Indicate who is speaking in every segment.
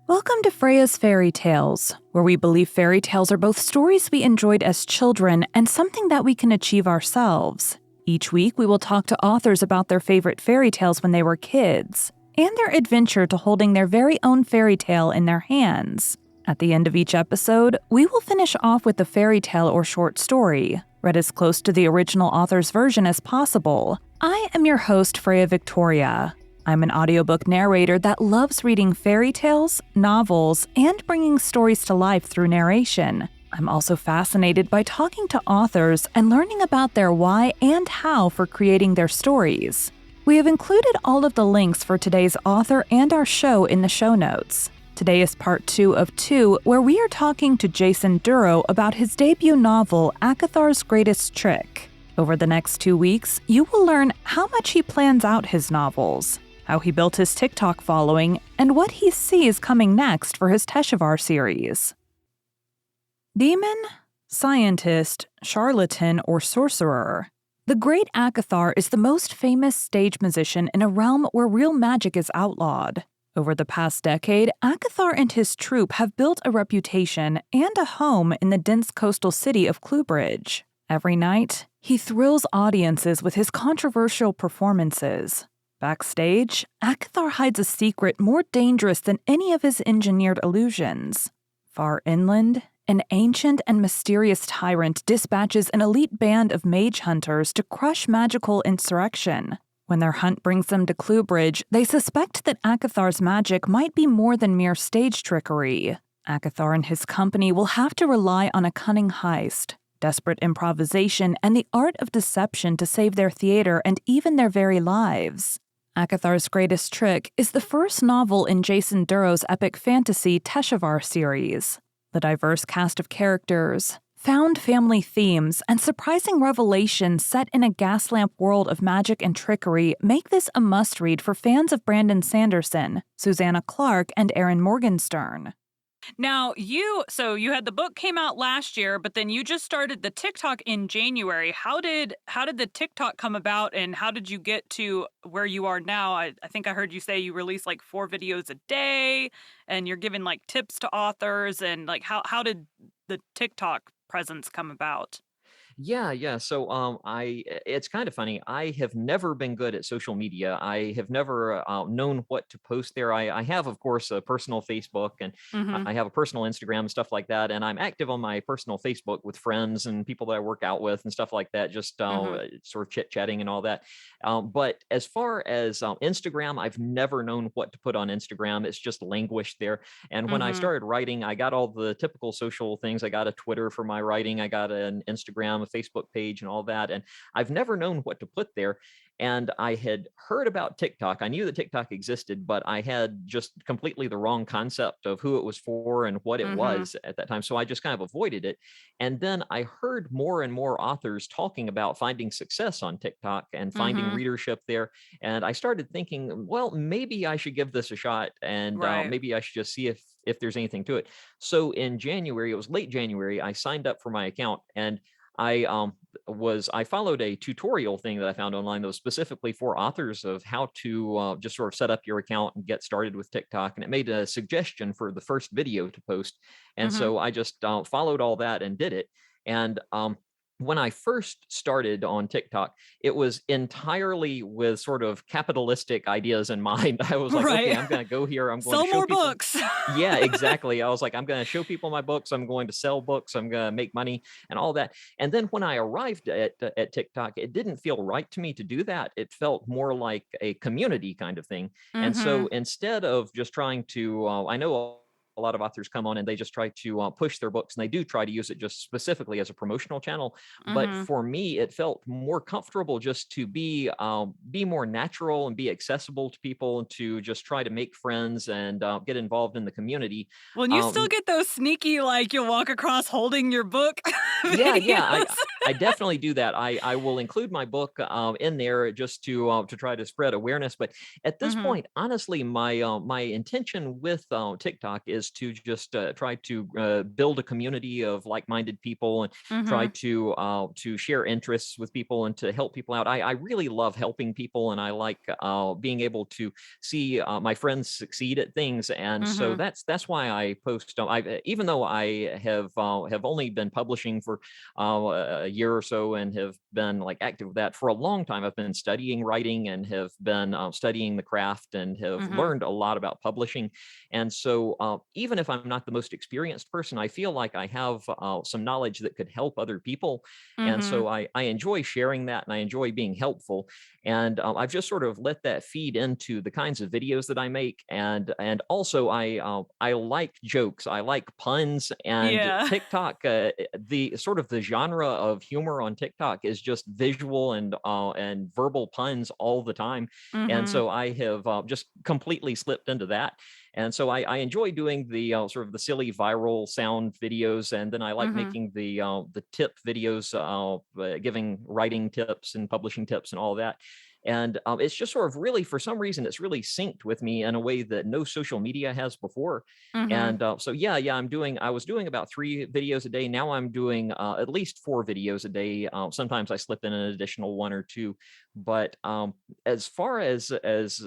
Speaker 1: Welcome to Freya's Fairy Tales, where we believe fairy tales are both stories we enjoyed as children and something that we can achieve ourselves. Each week, we will talk to authors about their favorite fairy tales when they were kids, and their adventure to holding their very own fairy tale in their hands. At the end of each episode, we will finish off with a fairy tale or short story, read as close to the original author's version as possible. I am your host, Freya Victoria. I'm an audiobook narrator that loves reading fairy tales, novels, and bringing stories to life through narration. I'm also fascinated by talking to authors and learning about their why and how for creating their stories. We have included all of the links for today's author and our show in the show notes. Today is part 2 of 2, where we are talking to Jason Dorough about his debut novel, Akithar's Greatest Trick. Over the next 2 weeks, you will learn how much he plans out his novels, how he built his TikTok following, and what he sees coming next for his Teshavar series. Demon, scientist, charlatan, or sorcerer. The great Akithar is the most famous stage musician in a realm where real magic is outlawed. Over the past decade, Akithar and his troupe have built a reputation and a home in the dense coastal city of Cluebridge. Every night, he thrills audiences with his controversial performances. Backstage, Akithar hides a secret more dangerous than any of his engineered illusions. Far inland, an ancient and mysterious tyrant dispatches an elite band of mage hunters to crush magical insurrection. When their hunt brings them to Cluebridge, they suspect that Akithar's magic might be more than mere stage trickery. Akithar and his company will have to rely on a cunning heist, desperate improvisation, and the art of deception to save their theater and even their very lives. Akithar's Greatest Trick is the first novel in Jason Dorough's epic fantasy Teshavar series. The diverse cast of characters, found family themes, and surprising revelations set in a gaslamp world of magic and trickery make this a must-read for fans of Brandon Sanderson, Susanna Clark, and Erin Morgenstern. Now, you had the book came out last year, but then you just started the TikTok in January. How did the TikTok come about, and how did you get to where you are now? I think I heard you say you release like 4 videos a day, and you're giving like tips to authors, and like how did the TikTok presence come about?
Speaker 2: Yeah. So, it's kind of funny. I have never been good at social media. I have never known what to post there. I have, of course, a personal Facebook, and
Speaker 1: Mm-hmm.
Speaker 2: I have a personal Instagram and stuff like that. And I'm active on my personal Facebook with friends and people that I work out with and stuff like that, just
Speaker 1: Mm-hmm.
Speaker 2: sort of chit chatting and all that. But as far as Instagram, I've never known what to put on Instagram. It's just languished there. And when I
Speaker 1: Mm-hmm.
Speaker 2: started writing, I got all the typical social things. I got a Twitter for my writing. I got an Instagram, a Facebook page, and all that. And I've never known what to put there. And I had heard about TikTok. I knew that TikTok existed, but I had just completely the wrong concept of who it was for and what it
Speaker 1: Mm-hmm.
Speaker 2: was at that time. So I just kind of avoided it. And then I heard more and more authors talking about finding success on TikTok and finding
Speaker 1: Mm-hmm.
Speaker 2: readership there. And I started thinking, well, maybe I should give this a shot, and
Speaker 1: Right.
Speaker 2: maybe I should just see if there's anything to it. So in January, it was late January, I signed up for my account, and I followed a tutorial thing that I found online that was specifically for authors of how to just sort of set up your account and get started with TikTok. And it made a suggestion for the first video to post. And
Speaker 1: Mm-hmm.
Speaker 2: so I just followed all that and did it. And when I first started on TikTok, it was entirely with sort of capitalistic ideas in mind. I was like, okay,
Speaker 1: Right.
Speaker 2: I'm going to go here. I'm going to
Speaker 1: Sell
Speaker 2: show
Speaker 1: more
Speaker 2: people.
Speaker 1: books.
Speaker 2: Yeah, exactly. I was like, I'm going to show people my books. I'm going to sell books. I'm going to make money and all that. And then when I arrived at TikTok, it didn't feel right to me to do that. It felt more like a community kind of thing. And
Speaker 1: Mm-hmm.
Speaker 2: so instead of just trying to, I know a lot of authors come on and they just try to push their books, and they do try to use it just specifically as a promotional channel. But
Speaker 1: Mm-hmm.
Speaker 2: for me, it felt more comfortable just to be more natural and be accessible to people, and to just try to make friends and get involved in the community.
Speaker 1: Well, and you still
Speaker 2: Um,
Speaker 1: get those sneaky, like, you'll walk across holding your book
Speaker 2: yeah, yeah.
Speaker 1: videos.
Speaker 2: I definitely do that. I will include my book in there just to try to spread awareness. But at this
Speaker 1: Mhm.
Speaker 2: point, honestly, my intention with TikTok is to just try to build a community of like-minded people and try
Speaker 1: Mhm.
Speaker 2: to share interests with people and to help people out. I really love helping people, and I like being able to see my friends succeed at things. And so
Speaker 1: Mhm.
Speaker 2: that's why I post. Even though I have only been publishing for a year or so and have been like active with that for a long time. I've been studying writing and have been studying the craft and have
Speaker 1: Mhm.
Speaker 2: learned a lot about publishing. And so, even if I'm not the most experienced person, I feel like I have some knowledge that could help other people. And
Speaker 1: Mhm.
Speaker 2: so, I enjoy sharing that and I enjoy being helpful. And I've just sort of let that feed into the kinds of videos that I make. And also, I like jokes, I like puns, and
Speaker 1: Yeah.
Speaker 2: TikTok. The sort of the genre of humor on TikTok is just visual and verbal puns all the time, and
Speaker 1: Mhm.
Speaker 2: so I have just completely slipped into that. And so I enjoy doing the sort of the silly viral sound videos, and then I like
Speaker 1: Mhm.
Speaker 2: making the tip videos, giving writing tips and publishing tips and all that. And it's just sort of really, for some reason, it's really synced with me in a way that no social media has before.
Speaker 1: Mhm.
Speaker 2: And so yeah, I was doing about 3 videos a day. Now I'm doing at least 4 videos a day. Sometimes I slip in an additional one or two. But as far as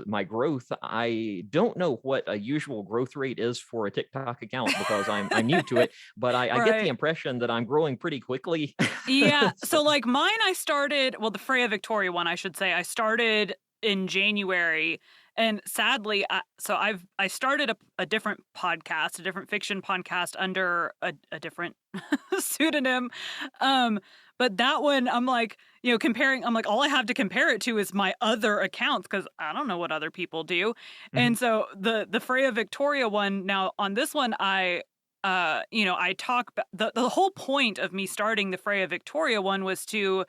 Speaker 2: my growth, I don't know what a usual growth rate is for a TikTok account because I'm new to it. But I get the
Speaker 1: Right.
Speaker 2: impression that I'm growing pretty quickly.
Speaker 1: Yeah.
Speaker 2: So,
Speaker 1: So like mine, I started, well, the Freya Victoria one, I should say, I started in January. And sadly, I started a different podcast, a different fiction podcast under a different pseudonym. Um, but that one, I'm like, comparing, I'm like, all I have to compare it to is my other accounts because I don't know what other people do.
Speaker 2: mhm,
Speaker 1: And so the Freya Victoria one, now on this one, I talk the whole point of me starting the Freya Victoria one was to,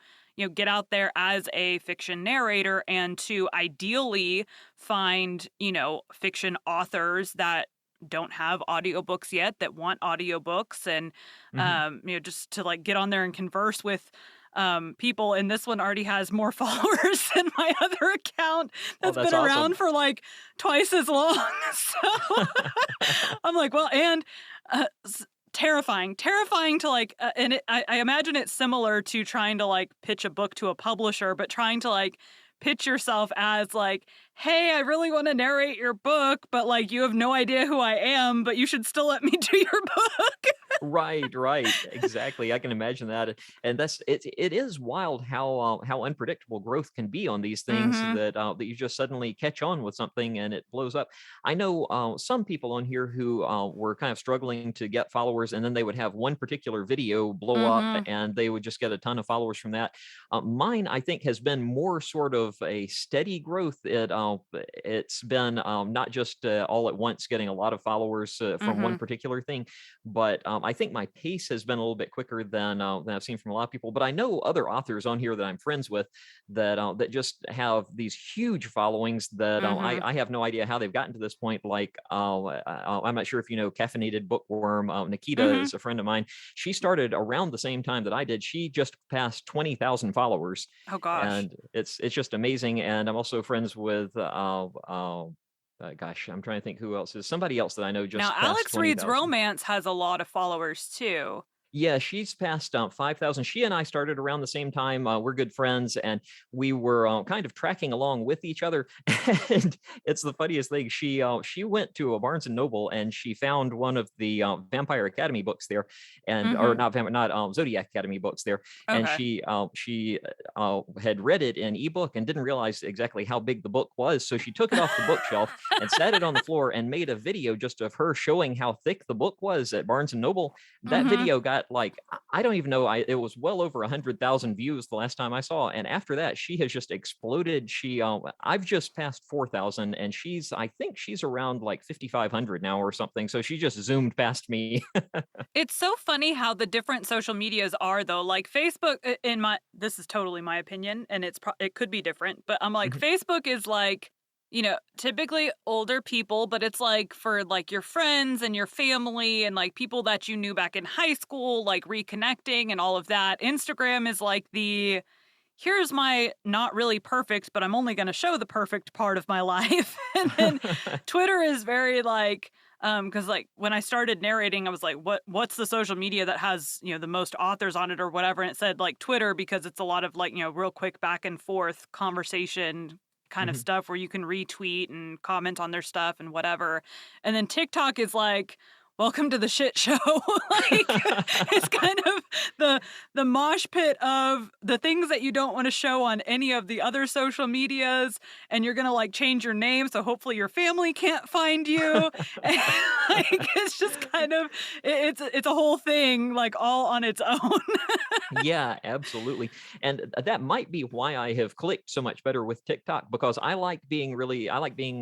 Speaker 1: get out there as a fiction narrator and to ideally find, fiction authors that don't have audiobooks yet that want audiobooks and
Speaker 2: mhm.
Speaker 1: just to like get on there and converse with people, and this one already has more followers than my other account
Speaker 2: Oh,
Speaker 1: that's
Speaker 2: that's
Speaker 1: been around
Speaker 2: awesome.
Speaker 1: for like twice as long. So I'm like, well, and terrifying to like, and I imagine it's similar to trying to like pitch a book to a publisher, but trying to like pitch yourself as like, hey, I really want to narrate your book, but like you have no idea who I am, but you should still let me do your book.
Speaker 2: Right, right. Exactly. I can imagine that. And it is wild how unpredictable growth can be on these things
Speaker 1: Mm-hmm.
Speaker 2: that you just suddenly catch on with something and it blows up. I know some people on here who were kind of struggling to get followers, and then they would have one particular video blow up
Speaker 1: Mm-hmm.
Speaker 2: and they would just get a ton of followers from that. Mine, I think, has been more sort of a steady growth. It's been not just all at once getting a lot of followers from
Speaker 1: Mm-hmm.
Speaker 2: one particular thing, but I think my pace has been a little bit quicker than I've seen from a lot of people. But I know other authors on here that I'm friends with that just have these huge followings that
Speaker 1: Mm-hmm.
Speaker 2: I have no idea how they've gotten to this point. Like I'm not sure if you know Caffeinated Bookworm. Nikita
Speaker 1: Mm-hmm.
Speaker 2: is a friend of mine. She started around the same time that I did. She just passed 20,000 followers,
Speaker 1: Oh gosh.
Speaker 2: and it's just amazing. And I'm also friends with gosh, I'm trying to think who else is somebody else that I know
Speaker 1: Now
Speaker 2: just passed
Speaker 1: Alex Reed's
Speaker 2: 20,000.
Speaker 1: Romance has a lot of followers too.
Speaker 2: Yeah, she's passed 5,000. She and I started around the same time. We're good friends, and we were kind of tracking along with each other. And it's the funniest thing. She went to a Barnes and Noble and she found one of the Vampire Academy books there, and or
Speaker 1: Mm-hmm.
Speaker 2: not not Zodiac Academy books there. And
Speaker 1: Okay.
Speaker 2: she had read it in ebook and didn't realize exactly how big the book was. So she took it off the bookshelf and sat it on the floor and made a video just of her showing how thick the book was at Barnes and Noble. That
Speaker 1: Mm-hmm.
Speaker 2: video got like I don't even know. It was well over 100,000 views the last time I saw, and after that, she has just exploded. I've just passed 4,000, and I think she's around like 5,500 now or something. So she just zoomed past me.
Speaker 1: It's so funny how the different social medias are though. Like Facebook, in my this is totally my opinion, and it could be different, but I'm like Facebook is like typically older people, but it's like for like your friends and your family and like people that you knew back in high school, like reconnecting and all of that. Instagram is like the here's my not really perfect, but I'm only going to show the perfect part of my life. And then Twitter is very like, because like when I started narrating, I was like, what's the social media that has, the most authors on it or whatever? And it said like Twitter because it's a lot of like, real quick back and forth conversation kind of
Speaker 2: Mhm.
Speaker 1: stuff where you can retweet and comment on their stuff and whatever. And then TikTok is like, welcome to the shit show. Like it's kind of the mosh pit of the things that you don't want to show on any of the other social medias, and you're gonna like change your name so hopefully your family can't find you. And, like it's just kind of it's a whole thing like all on its own.
Speaker 2: Yeah, absolutely. And that might be why I have clicked so much better with TikTok because I like being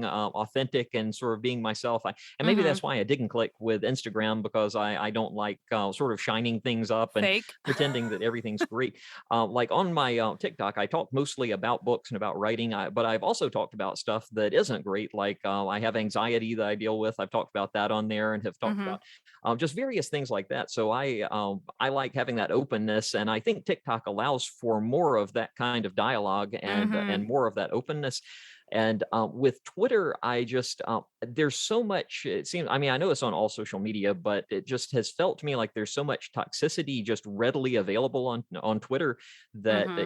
Speaker 2: authentic and sort of being myself. And maybe
Speaker 1: Hmm.
Speaker 2: that's why I didn't click with Instagram because I don't like sort of shining things up and
Speaker 1: Fake.
Speaker 2: pretending that everything's great. Like on my TikTok, I talk mostly about books and about writing, but I've also talked about stuff that isn't great. Like I have anxiety that I deal with. I've talked about that on there and have talked
Speaker 1: Hmm.
Speaker 2: about just various things like that. So I like having that openness, and I think TikTok allows for more of that kind of dialogue and
Speaker 1: Hmm.
Speaker 2: more of that openness. And with Twitter, I just there's so much. It seems. I mean, I know it's on all social media, but it just has felt to me like there's so much toxicity just readily available on Twitter that
Speaker 1: Hmm.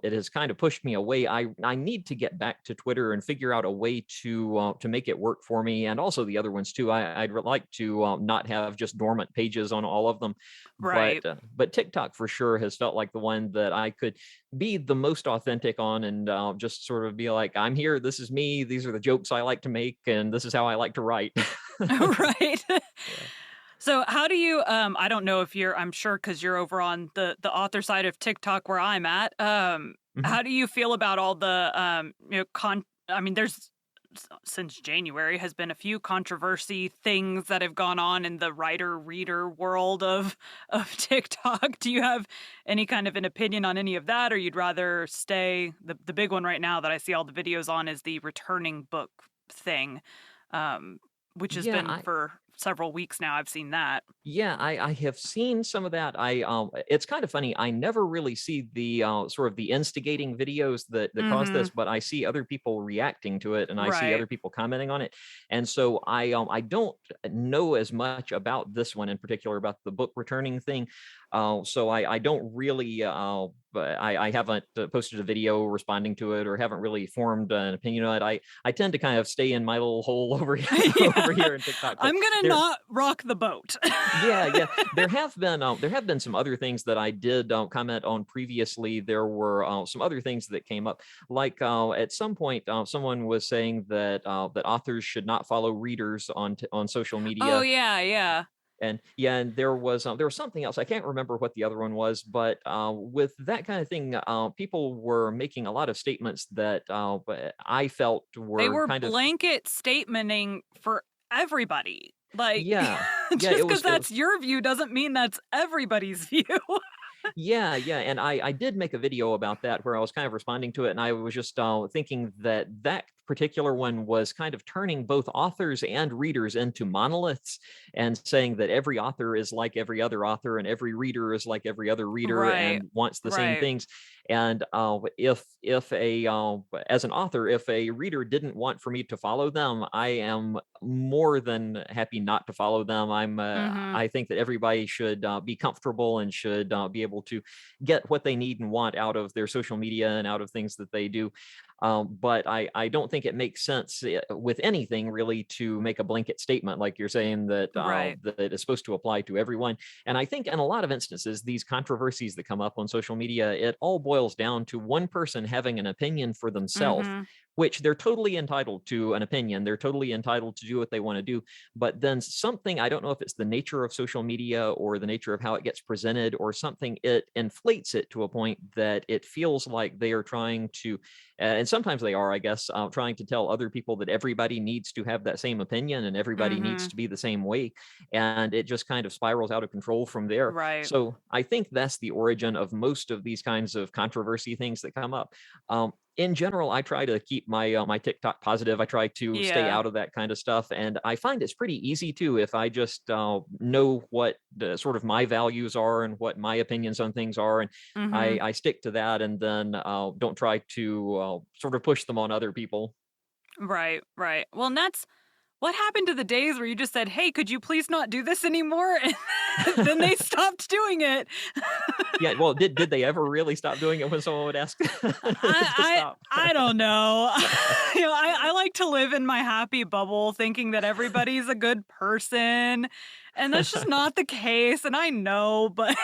Speaker 2: it has kind of pushed me away. I need to get back to Twitter and figure out a way to make it work for me, and also the other ones too. Like to not have just dormant pages on all of them,
Speaker 1: Right.
Speaker 2: but TikTok for sure has felt like the one that I could be the most authentic on and just sort of be like, I'm here. This is me. These are the jokes I like to make, and this is how I like to write.
Speaker 1: Right.
Speaker 2: Yeah.
Speaker 1: So how do you I don't know if you're I'm sure cuz you're over on the author side of TikTok where I'm at.
Speaker 2: Mhm.
Speaker 1: How do you feel about all the I mean there's since January has been a few controversy things that have gone on in the writer reader world of TikTok. Do you have any kind of an opinion on any of that or you'd rather stay the big one right now that I see all the videos on is the returning book thing. Um which has
Speaker 2: Yeah,
Speaker 1: been
Speaker 2: I
Speaker 1: for several weeks now, I've seen that.
Speaker 2: Yeah, I have seen some of that. It's kind of funny. I never really see the sort of the instigating videos that cause this,
Speaker 1: Mhm.
Speaker 2: but I see other people reacting to it, and I see
Speaker 1: Right.
Speaker 2: other people commenting on it. And so I don't know as much about this one in particular about the book returning thing. So I don't really. But I haven't posted a video responding to it or haven't really formed an opinion on it. I tend to kind of stay in my little hole over here, over
Speaker 1: Yeah.
Speaker 2: here in TikTok, but
Speaker 1: I'm gonna
Speaker 2: there
Speaker 1: not rock the boat.
Speaker 2: yeah, yeah. There have been some other things that I did comment on previously. There were some other things that came up, like at some point, someone was saying that that authors should not follow readers on social
Speaker 1: Oh,
Speaker 2: media,
Speaker 1: yeah, yeah.
Speaker 2: and yeah, and there was something else. I can't remember what the other one was, but with that kind of thing, people were making a lot of statements that I felt
Speaker 1: They
Speaker 2: were
Speaker 1: were
Speaker 2: kind of
Speaker 1: blanket statementing for everybody. Like,
Speaker 2: yeah, yeah.
Speaker 1: just because
Speaker 2: It
Speaker 1: that's
Speaker 2: was
Speaker 1: your view doesn't mean that's everybody's view.
Speaker 2: Yeah, yeah, and I did make a video about that where I was kind of responding to it, and I was just thinking that that particular one was kind of turning both authors and readers into monoliths, and saying that every author is like every other author, and every reader is like every other reader,
Speaker 1: Right.
Speaker 2: and wants the same
Speaker 1: Right.
Speaker 2: things. And if a as an author, if a reader didn't want for me to follow them, I am more than happy not to follow them.
Speaker 1: Mhm.
Speaker 2: I think that everybody should be comfortable and should be able to get what they need and want out of their social media and out of things that they do. But I don't think it makes sense with anything really to make a blanket statement like you're saying that
Speaker 1: Right.
Speaker 2: that it is supposed to apply to everyone. And I think in a lot of instances, these controversies that come up on social media, it all boils down to one person having an opinion for themselves,
Speaker 1: Mhm.
Speaker 2: which they're totally entitled to an opinion. They're totally entitled to do what they want to do. But then something, I don't know if it's the nature of social media or the nature of how it gets presented or something, it inflates it to a point that it feels like they are trying to, and sometimes they are, I guess, trying to tell other people that everybody needs to have that same opinion and everybody needs
Speaker 1: Mhm.
Speaker 2: to be the same way. And it just kind of spirals out of control from there.
Speaker 1: Right.
Speaker 2: So I think that's the origin of most of these kinds of controversy things that come up. in general, I try to keep my TikTok positive. I try to stay
Speaker 1: Yeah.
Speaker 2: out of that kind of stuff, and I find it's pretty easy too if I just know what the sort of my values are and what my opinions on things are, and
Speaker 1: Mhm.
Speaker 2: I stick to that, and then don't try to sort of push them on other people.
Speaker 1: Right, right. Well, and that's what happened to the days where you just said, "Hey, could you please not do this anymore?" And then they stopped doing it.
Speaker 2: Yeah, well, did they ever really stop doing it when someone would ask to
Speaker 1: I
Speaker 2: stop?
Speaker 1: I don't know. I like to live in my happy bubble thinking that everybody's a good person, and that's just not the case, and I know, but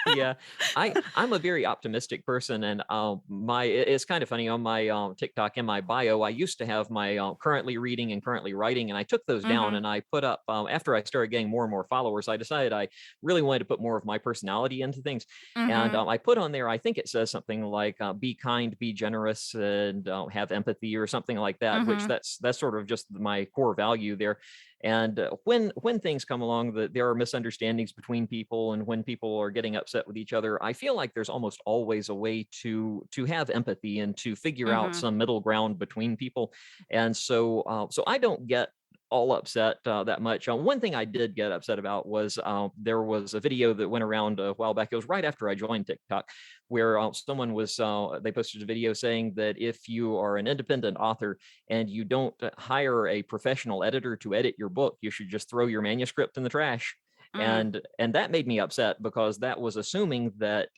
Speaker 2: Yeah, I'm a very optimistic person, and it's kind of funny on my TikTok in my bio. I used to have my currently reading and currently writing, and I took those down
Speaker 1: Mhm,
Speaker 2: and I put up after I started getting more and more followers. I decided I really wanted to put more of my personality into things, and
Speaker 1: mhm,
Speaker 2: I put on there. I think it says something like "Be kind, be generous, and have empathy" or something like that. Which
Speaker 1: mhm.
Speaker 2: that's sort of just my core value there. And when things come along that there are misunderstandings between people, and when people are getting upset with each other, I feel like there's almost always a way to have empathy and to figure out
Speaker 1: Mhm.
Speaker 2: some middle ground between people. And so I don't get all upset that much. One thing I did get upset about was there was a video that went around a while back. It was right after I joined TikTok, where someone was they posted a video saying that if you are an independent author and you don't hire a professional editor to edit your book, you should just throw your manuscript in the trash.
Speaker 1: Mm.
Speaker 2: And that made me upset because that was assuming that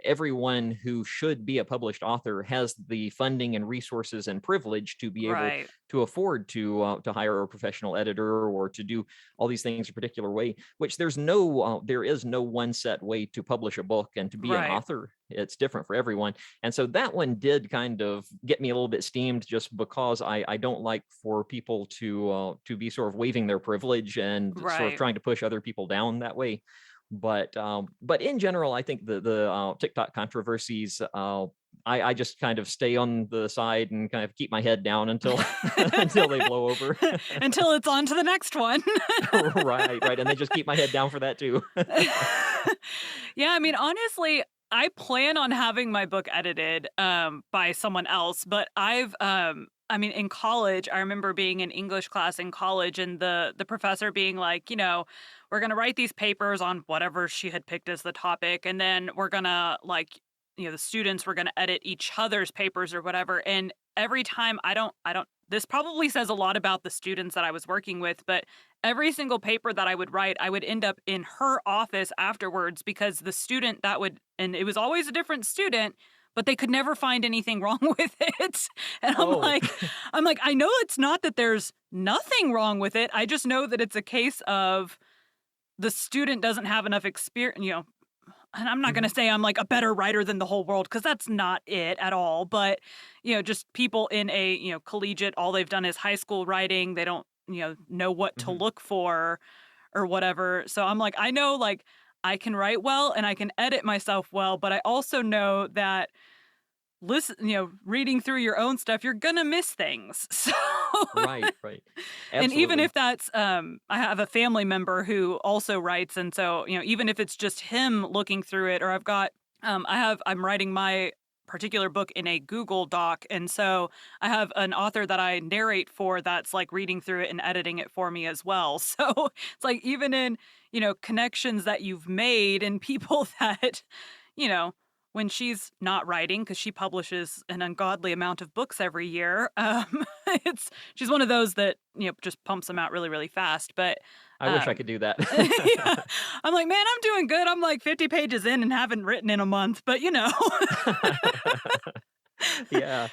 Speaker 2: everyone who should be a published author has the funding and resources and privilege to be able
Speaker 1: Right,
Speaker 2: to afford to hire a professional editor or to do all these things a particular way. Which there is no one set way to publish a book and to be an
Speaker 1: right.
Speaker 2: author. It's different for everyone. And so that one did kind of get me a little bit steamed, just because I don't like for people to be sort of waving their privilege and sort of
Speaker 1: Right.
Speaker 2: trying to push other people down that way. But in general, I think the TikTok controversies, I just kind of stay on the side and kind of keep my head down until until they blow over.
Speaker 1: Until it's on to the next one.
Speaker 2: Right, right, and then just keep my head down for that too.
Speaker 1: Yeah, I mean, honestly, I plan on having my book edited, by someone else, but I mean, in college, I remember being in English class in college and the professor being like, "We're gonna write these papers on whatever she had picked as the topic, and then we're gonna, like," the students were gonna edit each other's papers or whatever, and every time I don't this probably says a lot about the students that I was working with, but every single paper that I would write, I would end up in her office afterwards because the student that would and it was always a different student, but they could never find anything wrong with it. And
Speaker 2: Oh,
Speaker 1: I'm like, I know it's not that there's nothing wrong with it. I just know that it's a case of the student doesn't have enough experience, and I'm not going
Speaker 2: mhm,
Speaker 1: to say I'm like a better writer than the whole world because that's not it at all. But, just people in a, collegiate, all they've done is high school writing. They don't, know what to
Speaker 2: mhm.
Speaker 1: look for or whatever. So I'm like, I know like I can write well and I can edit myself well, but I also know that reading through your own stuff, you're gonna miss things. So
Speaker 2: Right, right.
Speaker 1: and even
Speaker 2: Absolutely.
Speaker 1: if that's I have a family member who also writes and so, even if it's just him looking through it or I'm writing my particular book in a Google Doc and so I have an author that I narrate for that's like reading through it and editing it for me as well. So it's like even in, connections that you've made and people that, you know, when she's not writing because she publishes an ungodly amount of books every year, it's she's one of those that, just pumps them out really, really fast, but,
Speaker 2: I wish I
Speaker 1: um
Speaker 2: could do that.
Speaker 1: yeah, I'm like, "Man, I'm doing good, I'm, like, 50 pages in and haven't written in a month," but,
Speaker 2: Yeah,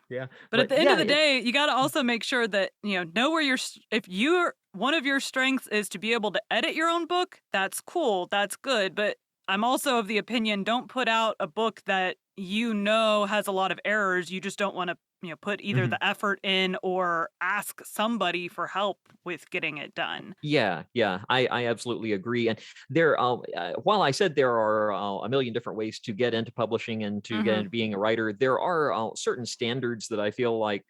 Speaker 2: yeah,
Speaker 1: But at
Speaker 2: but
Speaker 1: the end of
Speaker 2: yeah,
Speaker 1: the day, you gotta also make sure that, know where if you're one of your strengths is to be able to edit your own book, that's cool, that's good, but I'm also of the opinion, don't put out a book that has a lot of errors, you just don't wanna, put either
Speaker 2: mhm.
Speaker 1: the effort in or ask somebody for help with getting it done.
Speaker 2: Yeah, yeah, I absolutely agree. And while I said there are a million different ways to get into publishing and to get
Speaker 1: Mhm,
Speaker 2: into being a writer, there are certain standards that I feel like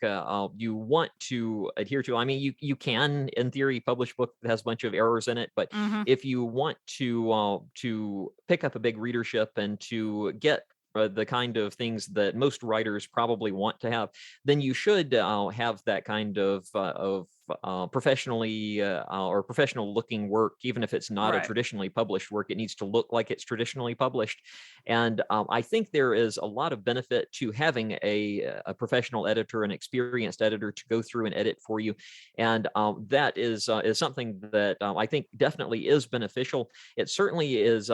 Speaker 2: you want to adhere to. I mean, you can, in theory, publish a book that has a bunch of errors in it, but
Speaker 1: mhm,
Speaker 2: if you want to pick up a big readership and to get the kind of things that most writers probably want to have, then you should have that kind of professionally or professional looking work, even if it's not a
Speaker 1: Right.
Speaker 2: traditionally published work. It needs to look like it's traditionally published. And I think there is a lot of benefit to having a professional editor, an experienced editor to go through and edit for you. And that is something that I think definitely is beneficial. It certainly is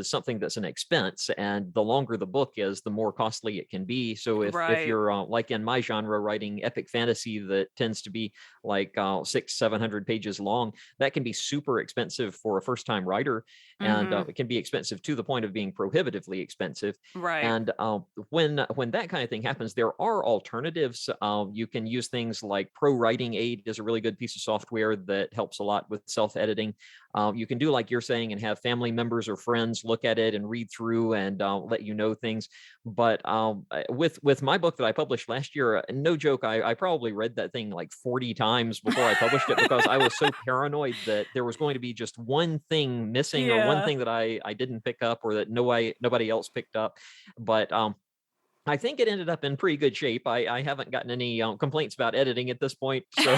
Speaker 2: something that's an expense, and the longer the book is, the more costly it can be. So if
Speaker 1: Right.
Speaker 2: you're like in my genre, writing epic fantasy that tends to be like 600-700 pages long, that can be super expensive for a first time writer, and
Speaker 1: Mhm.
Speaker 2: it can be expensive to the point of being prohibitively expensive.
Speaker 1: Right.
Speaker 2: And when that kind of thing happens, there are alternatives. You can use things like Pro Writing Aid is a really good piece of software that helps a lot with self editing. You can do like you're saying and have family members or friends look at it and read through and let you know things. But with my book that I published last year, no joke, I probably read that thing like 40 times before I published it, because I was so paranoid that there was going to be just one thing missing, or one
Speaker 1: Yeah.
Speaker 2: thing that I didn't pick up, or that nobody else picked up. But I think it ended up in pretty good shape. I haven't gotten any complaints about editing at this point. So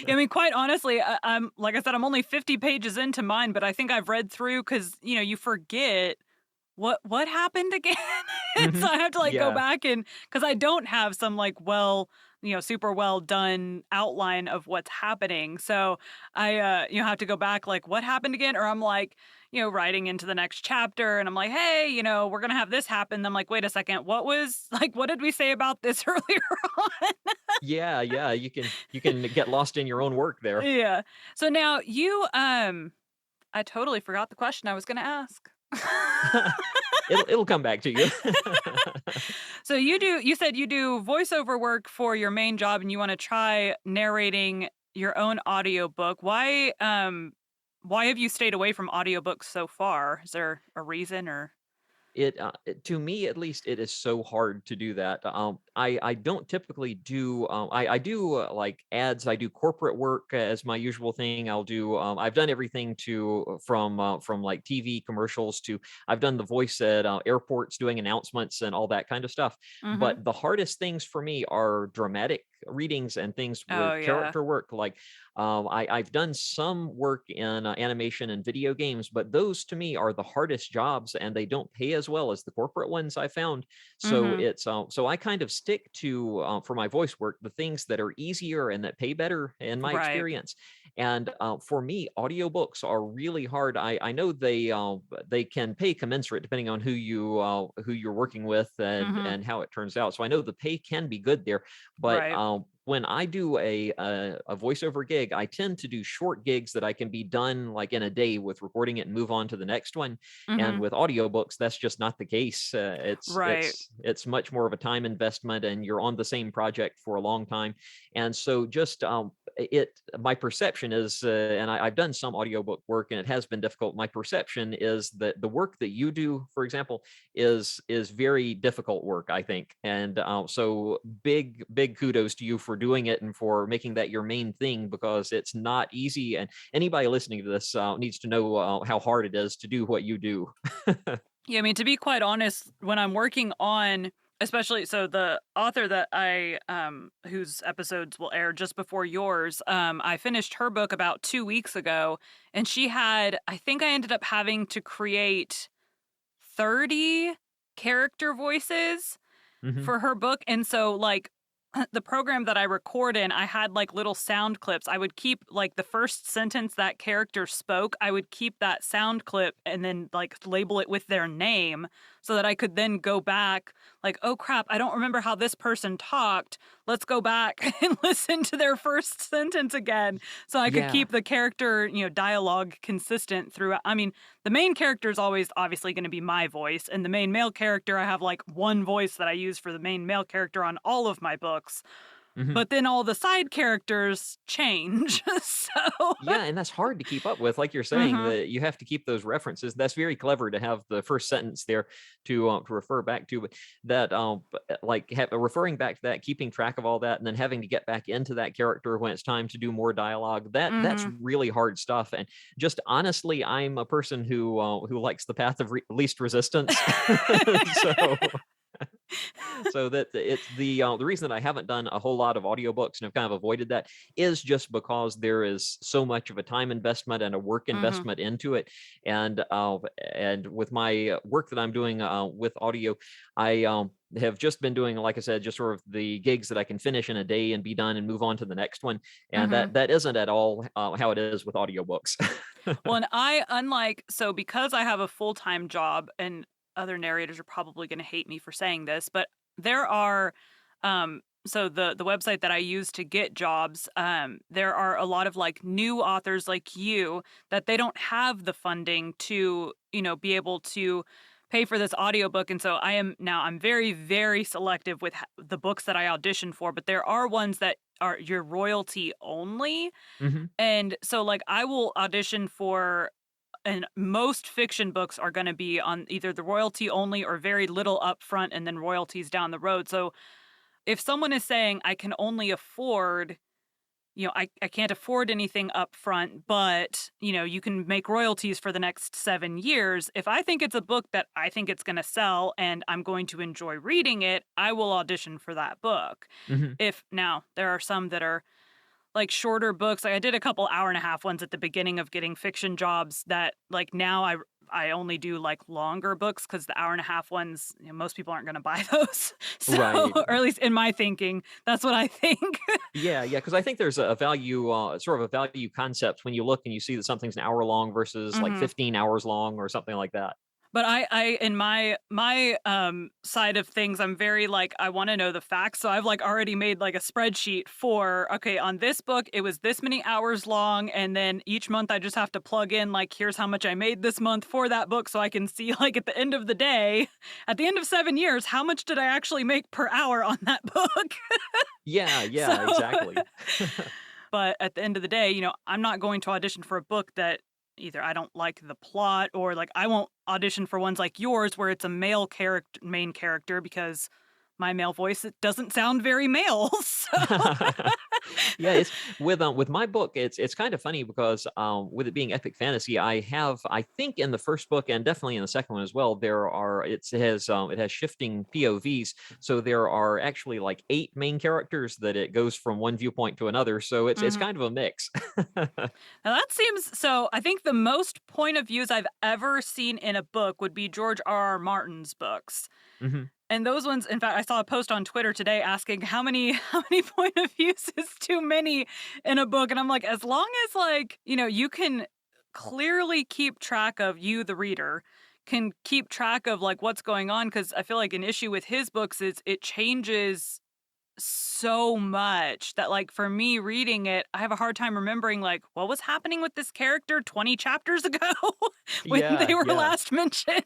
Speaker 1: Yeah, I mean, quite honestly, I'm like I said, I'm only 50 pages into mine, but I think I've read through because you forget what happened again. And so
Speaker 2: Mhm.
Speaker 1: I have to like go
Speaker 2: Yeah.
Speaker 1: back and because I don't have some like super well done outline of what's happening. So I have to go back like what happened again, or I'm like writing into the next chapter and I'm like, hey, we're gonna have this happen. I'm like, wait a second, what was like what did we say about this earlier on?
Speaker 2: Yeah, yeah, you can get lost in your own work there.
Speaker 1: Yeah. So now I totally forgot the question I was gonna ask.
Speaker 2: It'll come back to you.
Speaker 1: So you said you do voiceover work for your main job and you want to try narrating your own audiobook. Why have you stayed away from audiobooks so far? Is there a reason or
Speaker 2: To me at least, it is so hard to do that. I don't typically do. I do like ads. I do corporate work as my usual thing. I've done everything from like TV commercials to I've done the voice at airports doing announcements and all that kind of stuff.
Speaker 1: Mhm.
Speaker 2: But the hardest things for me are dramatic readings and things
Speaker 1: Oh
Speaker 2: with
Speaker 1: yeah.
Speaker 2: character work. Like I've done some work in animation and video games, but those to me are the hardest jobs, and they don't pay as well as the corporate ones I found. So
Speaker 1: Mhm.
Speaker 2: so I kind of stick to for my voice work the things that are easier and that pay better in my
Speaker 1: Right.
Speaker 2: experience. And for me, audiobooks are really hard. I know they can pay commensurate depending on who you're working with
Speaker 1: Mhm.
Speaker 2: and how it turns out. So I know the pay can be good there, but
Speaker 1: Right.
Speaker 2: when I do a voiceover gig, I tend to do short gigs that I can be done like in a day with recording it and move on to the next one. And
Speaker 1: Mhm.
Speaker 2: with audiobooks, that's just not the case.
Speaker 1: Right.
Speaker 2: It's much more of a time investment, and you're on the same project for a long time. And so just it my perception is, and I've done some audiobook work, and it has been difficult. My perception is that the work that you do, for example, is very difficult work, I think. And so big kudos to you for doing it and for making that your main thing, because it's not easy. And anybody listening to this needs to know how hard it is to do what you do.
Speaker 1: Yeah, I mean, to be quite honest, when I'm working on especially so the author that I whose episodes will air just before yours, I finished her book about 2 weeks ago and she had I think I ended up having to create 30 character voices
Speaker 2: Hmm.
Speaker 1: for her book, and so, like, the program that I record in, I had, like, little sound clips. I would keep, like, the first sentence that character spoke, I would keep that sound clip and then, like, label it with their name so that I could then go back, like, "Oh, crap, I don't remember how this person talked. Let's go back and listen to their first sentence again," so I could
Speaker 2: Yeah.
Speaker 1: keep the character, dialogue consistent throughout. I mean, the main character is always obviously gonna be my voice, and the main male character, I have, like, one voice that I use for the main male character on all of my books,
Speaker 2: Hmm.
Speaker 1: but then all the side characters change. So
Speaker 2: Yeah, and that's hard to keep up with. Like you're saying,
Speaker 1: Mhm.
Speaker 2: that you have to keep those references. That's very clever to have the first sentence there to refer back to. But that like referring back to that, keeping track of all that, and then having to get back into that character when it's time to do more dialogue. That's
Speaker 1: Mhm.
Speaker 2: really hard stuff. And just honestly, I'm a person who likes the path of least resistance. So so that it's the reason that I haven't done a whole lot of audiobooks and have kind of avoided that is just because there is so much of a time investment and a work
Speaker 1: Mhm.
Speaker 2: investment into it. And with my work that I'm doing with audio, I have just been doing, like I said, just sort of the gigs that I can finish in a day and be done and move on to the next one. And
Speaker 1: Mhm.
Speaker 2: that isn't at all how it is with audiobooks.
Speaker 1: Well, and I unlike so because I have a full-time job, and other narrators are probably gonna hate me for saying this, but there are, so the website that I use to get jobs, there are a lot of, like, new authors like you that they don't have the funding to, be able to pay for this audiobook, and so I'm very, very selective with the books that I audition for, but there are ones that are your royalty only,
Speaker 2: Hmm.
Speaker 1: and so, like, I will audition for, and most fiction books are gonna be on either the royalty only or very little upfront and then royalties down the road. So, if someone is saying, "I can only afford," I can't afford anything upfront, but, you can make royalties for the next 7 years. If I think it's a book that I think it's gonna sell and I'm going to enjoy reading it, I will audition for that book.
Speaker 2: Hmm.
Speaker 1: If now, there are some that are like shorter books. Like I did a couple hour and a half ones at the beginning of getting fiction jobs that like now I only do like longer books because the hour and a half ones, most people aren't going to buy those. So,
Speaker 2: Right.
Speaker 1: or at least in my thinking, that's what I think.
Speaker 2: Yeah, yeah, because I think there's a value, sort of a value concept when you look and you see that something's an hour long versus like
Speaker 1: Hmm.
Speaker 2: 15 hours long or something like that.
Speaker 1: But I in my side of things, I'm very like I want to know the facts. So I've like already made like a spreadsheet for okay, on this book it was this many hours long, and then each month I just have to plug in like here's how much I made this month for that book, so I can see like at the end of the day, at the end of 7 years, how much did I actually make per hour on that book?
Speaker 2: Yeah,
Speaker 1: So,
Speaker 2: yeah, exactly.
Speaker 1: but at the end of the day, I'm not going to audition for a book that either I don't like the plot or like I won't audition for ones like yours where it's a male character main character because my male voice it doesn't sound very male. So
Speaker 2: Yeah, it's with my book, it's kind of funny because with it being epic fantasy, I think in the first book and definitely in the second one as well, it has shifting POVs, so there are actually like 8 main characters that it goes from one viewpoint to another, so it's
Speaker 1: mhm.
Speaker 2: kind of a mix.
Speaker 1: Now that seems so I think the most point of views I've ever seen in a book would be George R. R. Martin's books.
Speaker 2: Hmm.
Speaker 1: And those ones, in fact, I saw a post on Twitter today asking how many how many point of views is too many in a book, and I'm like, as long as like, you can clearly keep track of you, the reader, can keep track of like what's going on, because I feel like an issue with his books is it changes so much that like for me reading it, I have a hard time remembering like what was happening with this character 20 chapters ago when
Speaker 2: Yeah,
Speaker 1: they were
Speaker 2: yeah.
Speaker 1: last mentioned.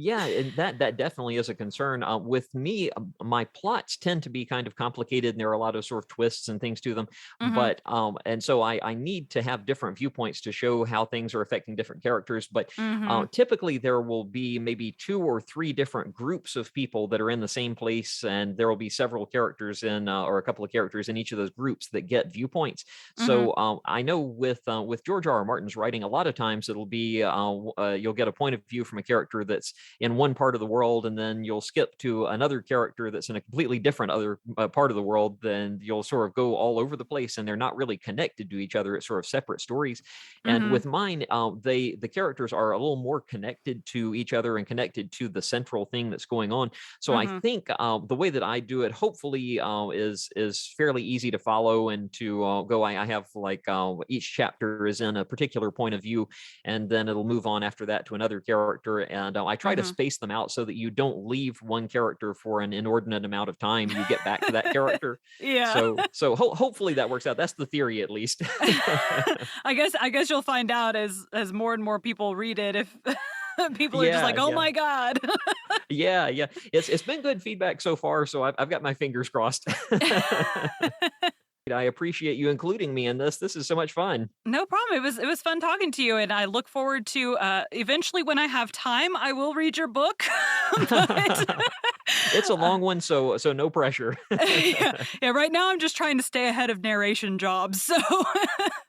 Speaker 2: Yeah, and that definitely is a concern. With me, my plots tend to be kind of complicated, and there are a lot of sort of twists and things to them.
Speaker 1: Mhm.
Speaker 2: But and so I need to have different viewpoints to show how things are affecting different characters. But
Speaker 1: Mhm.
Speaker 2: typically, there will be maybe 2 or 3 different groups of people that are in the same place, and there will be several characters in or a couple of characters in each of those groups that get viewpoints.
Speaker 1: Mhm.
Speaker 2: So I know with George R. R. Martin's writing, a lot of times it'll be you'll get a point of view from a character that's in one part of the world, and then you'll skip to another character that's in a completely different other part of the world. Then you'll sort of go all over the place, and they're not really connected to each other. It's sort of separate stories. And
Speaker 1: Mhm.
Speaker 2: with mine, the characters are a little more connected to each other and connected to the central thing that's going on. So I
Speaker 1: Mhm.
Speaker 2: think the way that I do it, hopefully, is fairly easy to follow and to go. I have like each chapter is in a particular point of view, and then it'll move on after that to another character. And I try to
Speaker 1: Mhm.
Speaker 2: space them out so that you don't leave one character for an inordinate amount of time. You get back to that character.
Speaker 1: Yeah.
Speaker 2: So hopefully that works out. That's the theory, at least.
Speaker 1: I guess you'll find out as more and more people read it if people are just
Speaker 2: Yeah,
Speaker 1: like, "Oh
Speaker 2: yeah,
Speaker 1: my god."
Speaker 2: yeah, yeah. It's been good feedback so far, so I've got my fingers crossed. I appreciate you including me in this. This is so much fun.
Speaker 1: No problem. It was fun talking to you, and I look forward to eventually when I have time, I will read your book. But
Speaker 2: It's a long one, so no pressure.
Speaker 1: yeah, yeah. Right now, I'm just trying to stay ahead of narration jobs. So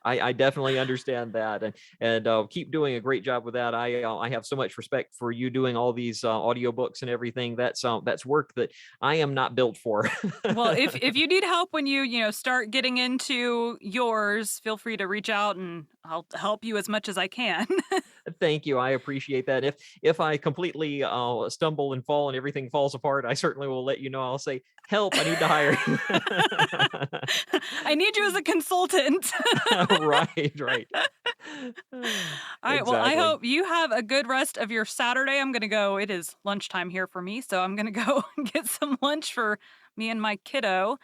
Speaker 2: I definitely understand that, and keep doing a great job with that. I have so much respect for you doing all these audiobooks and everything. That's work that I am not built for.
Speaker 1: well, if you need help when you start getting into yours, feel free to reach out, and I'll help you as much as I can.
Speaker 2: Thank you. I appreciate that. If I completely stumble and fall and everything falls apart, I certainly will let you know. I'll say, "Help! I need to hire you."
Speaker 1: I need you as a consultant.
Speaker 2: Right, right.
Speaker 1: All right. Well, I
Speaker 2: Exactly.
Speaker 1: hope you have a good rest of your Saturday. I'm going to go. It is lunchtime here for me, so I'm going to go get some lunch for me and my kiddo.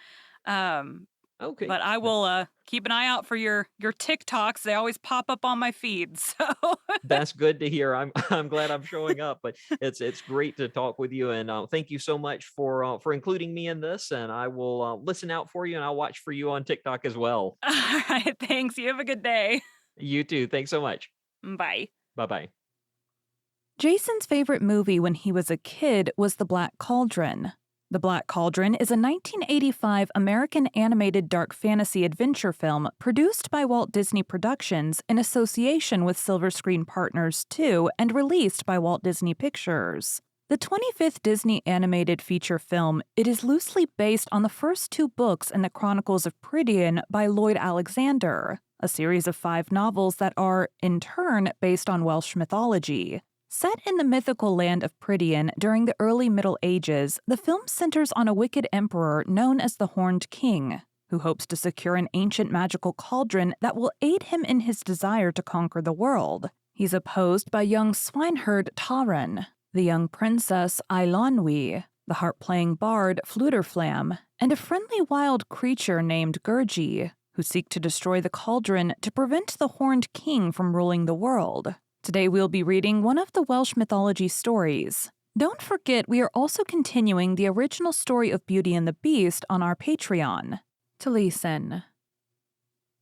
Speaker 1: Um,
Speaker 2: Okay.
Speaker 1: but I will keep an eye out for your TikToks. They always pop up on my feed. So
Speaker 2: That's good to hear. I'm glad I'm showing up, but it's great to talk with you, and thank you so much for including me in this. And I will listen out for you, and I'll watch for you on TikTok as well.
Speaker 1: all right. Thanks. You have a good day.
Speaker 2: You too. Thanks so much.
Speaker 1: Bye.
Speaker 2: Bye bye.
Speaker 1: Jason's favorite movie when he was a kid was The Black Cauldron. The Black Cauldron is a 1985 American animated dark fantasy adventure film produced by Walt Disney Productions in association with Silver Screen Partners 2 and released by Walt Disney Pictures. The 25th Disney animated feature film, it is loosely based on the first two books in the Chronicles of Prydian by Lloyd Alexander, a series of 5 novels that are, in turn, based on Welsh mythology. Set in the mythical land of Prydian during the early Middle Ages, the film centers on a wicked emperor known as the Horned King, who hopes to secure an ancient magical cauldron that will aid him in his desire to conquer the world. He's opposed by young swineherd Taran, the young princess Eilonwy, the harp-playing bard Flutterflam, and a friendly wild creature named Gurgi, who seek to destroy the cauldron to prevent the Horned King from ruling the world. Today we'll be reading one of the Welsh mythology stories. Don't forget we are also continuing the original story of Beauty and the Beast on our Patreon. Taliesin.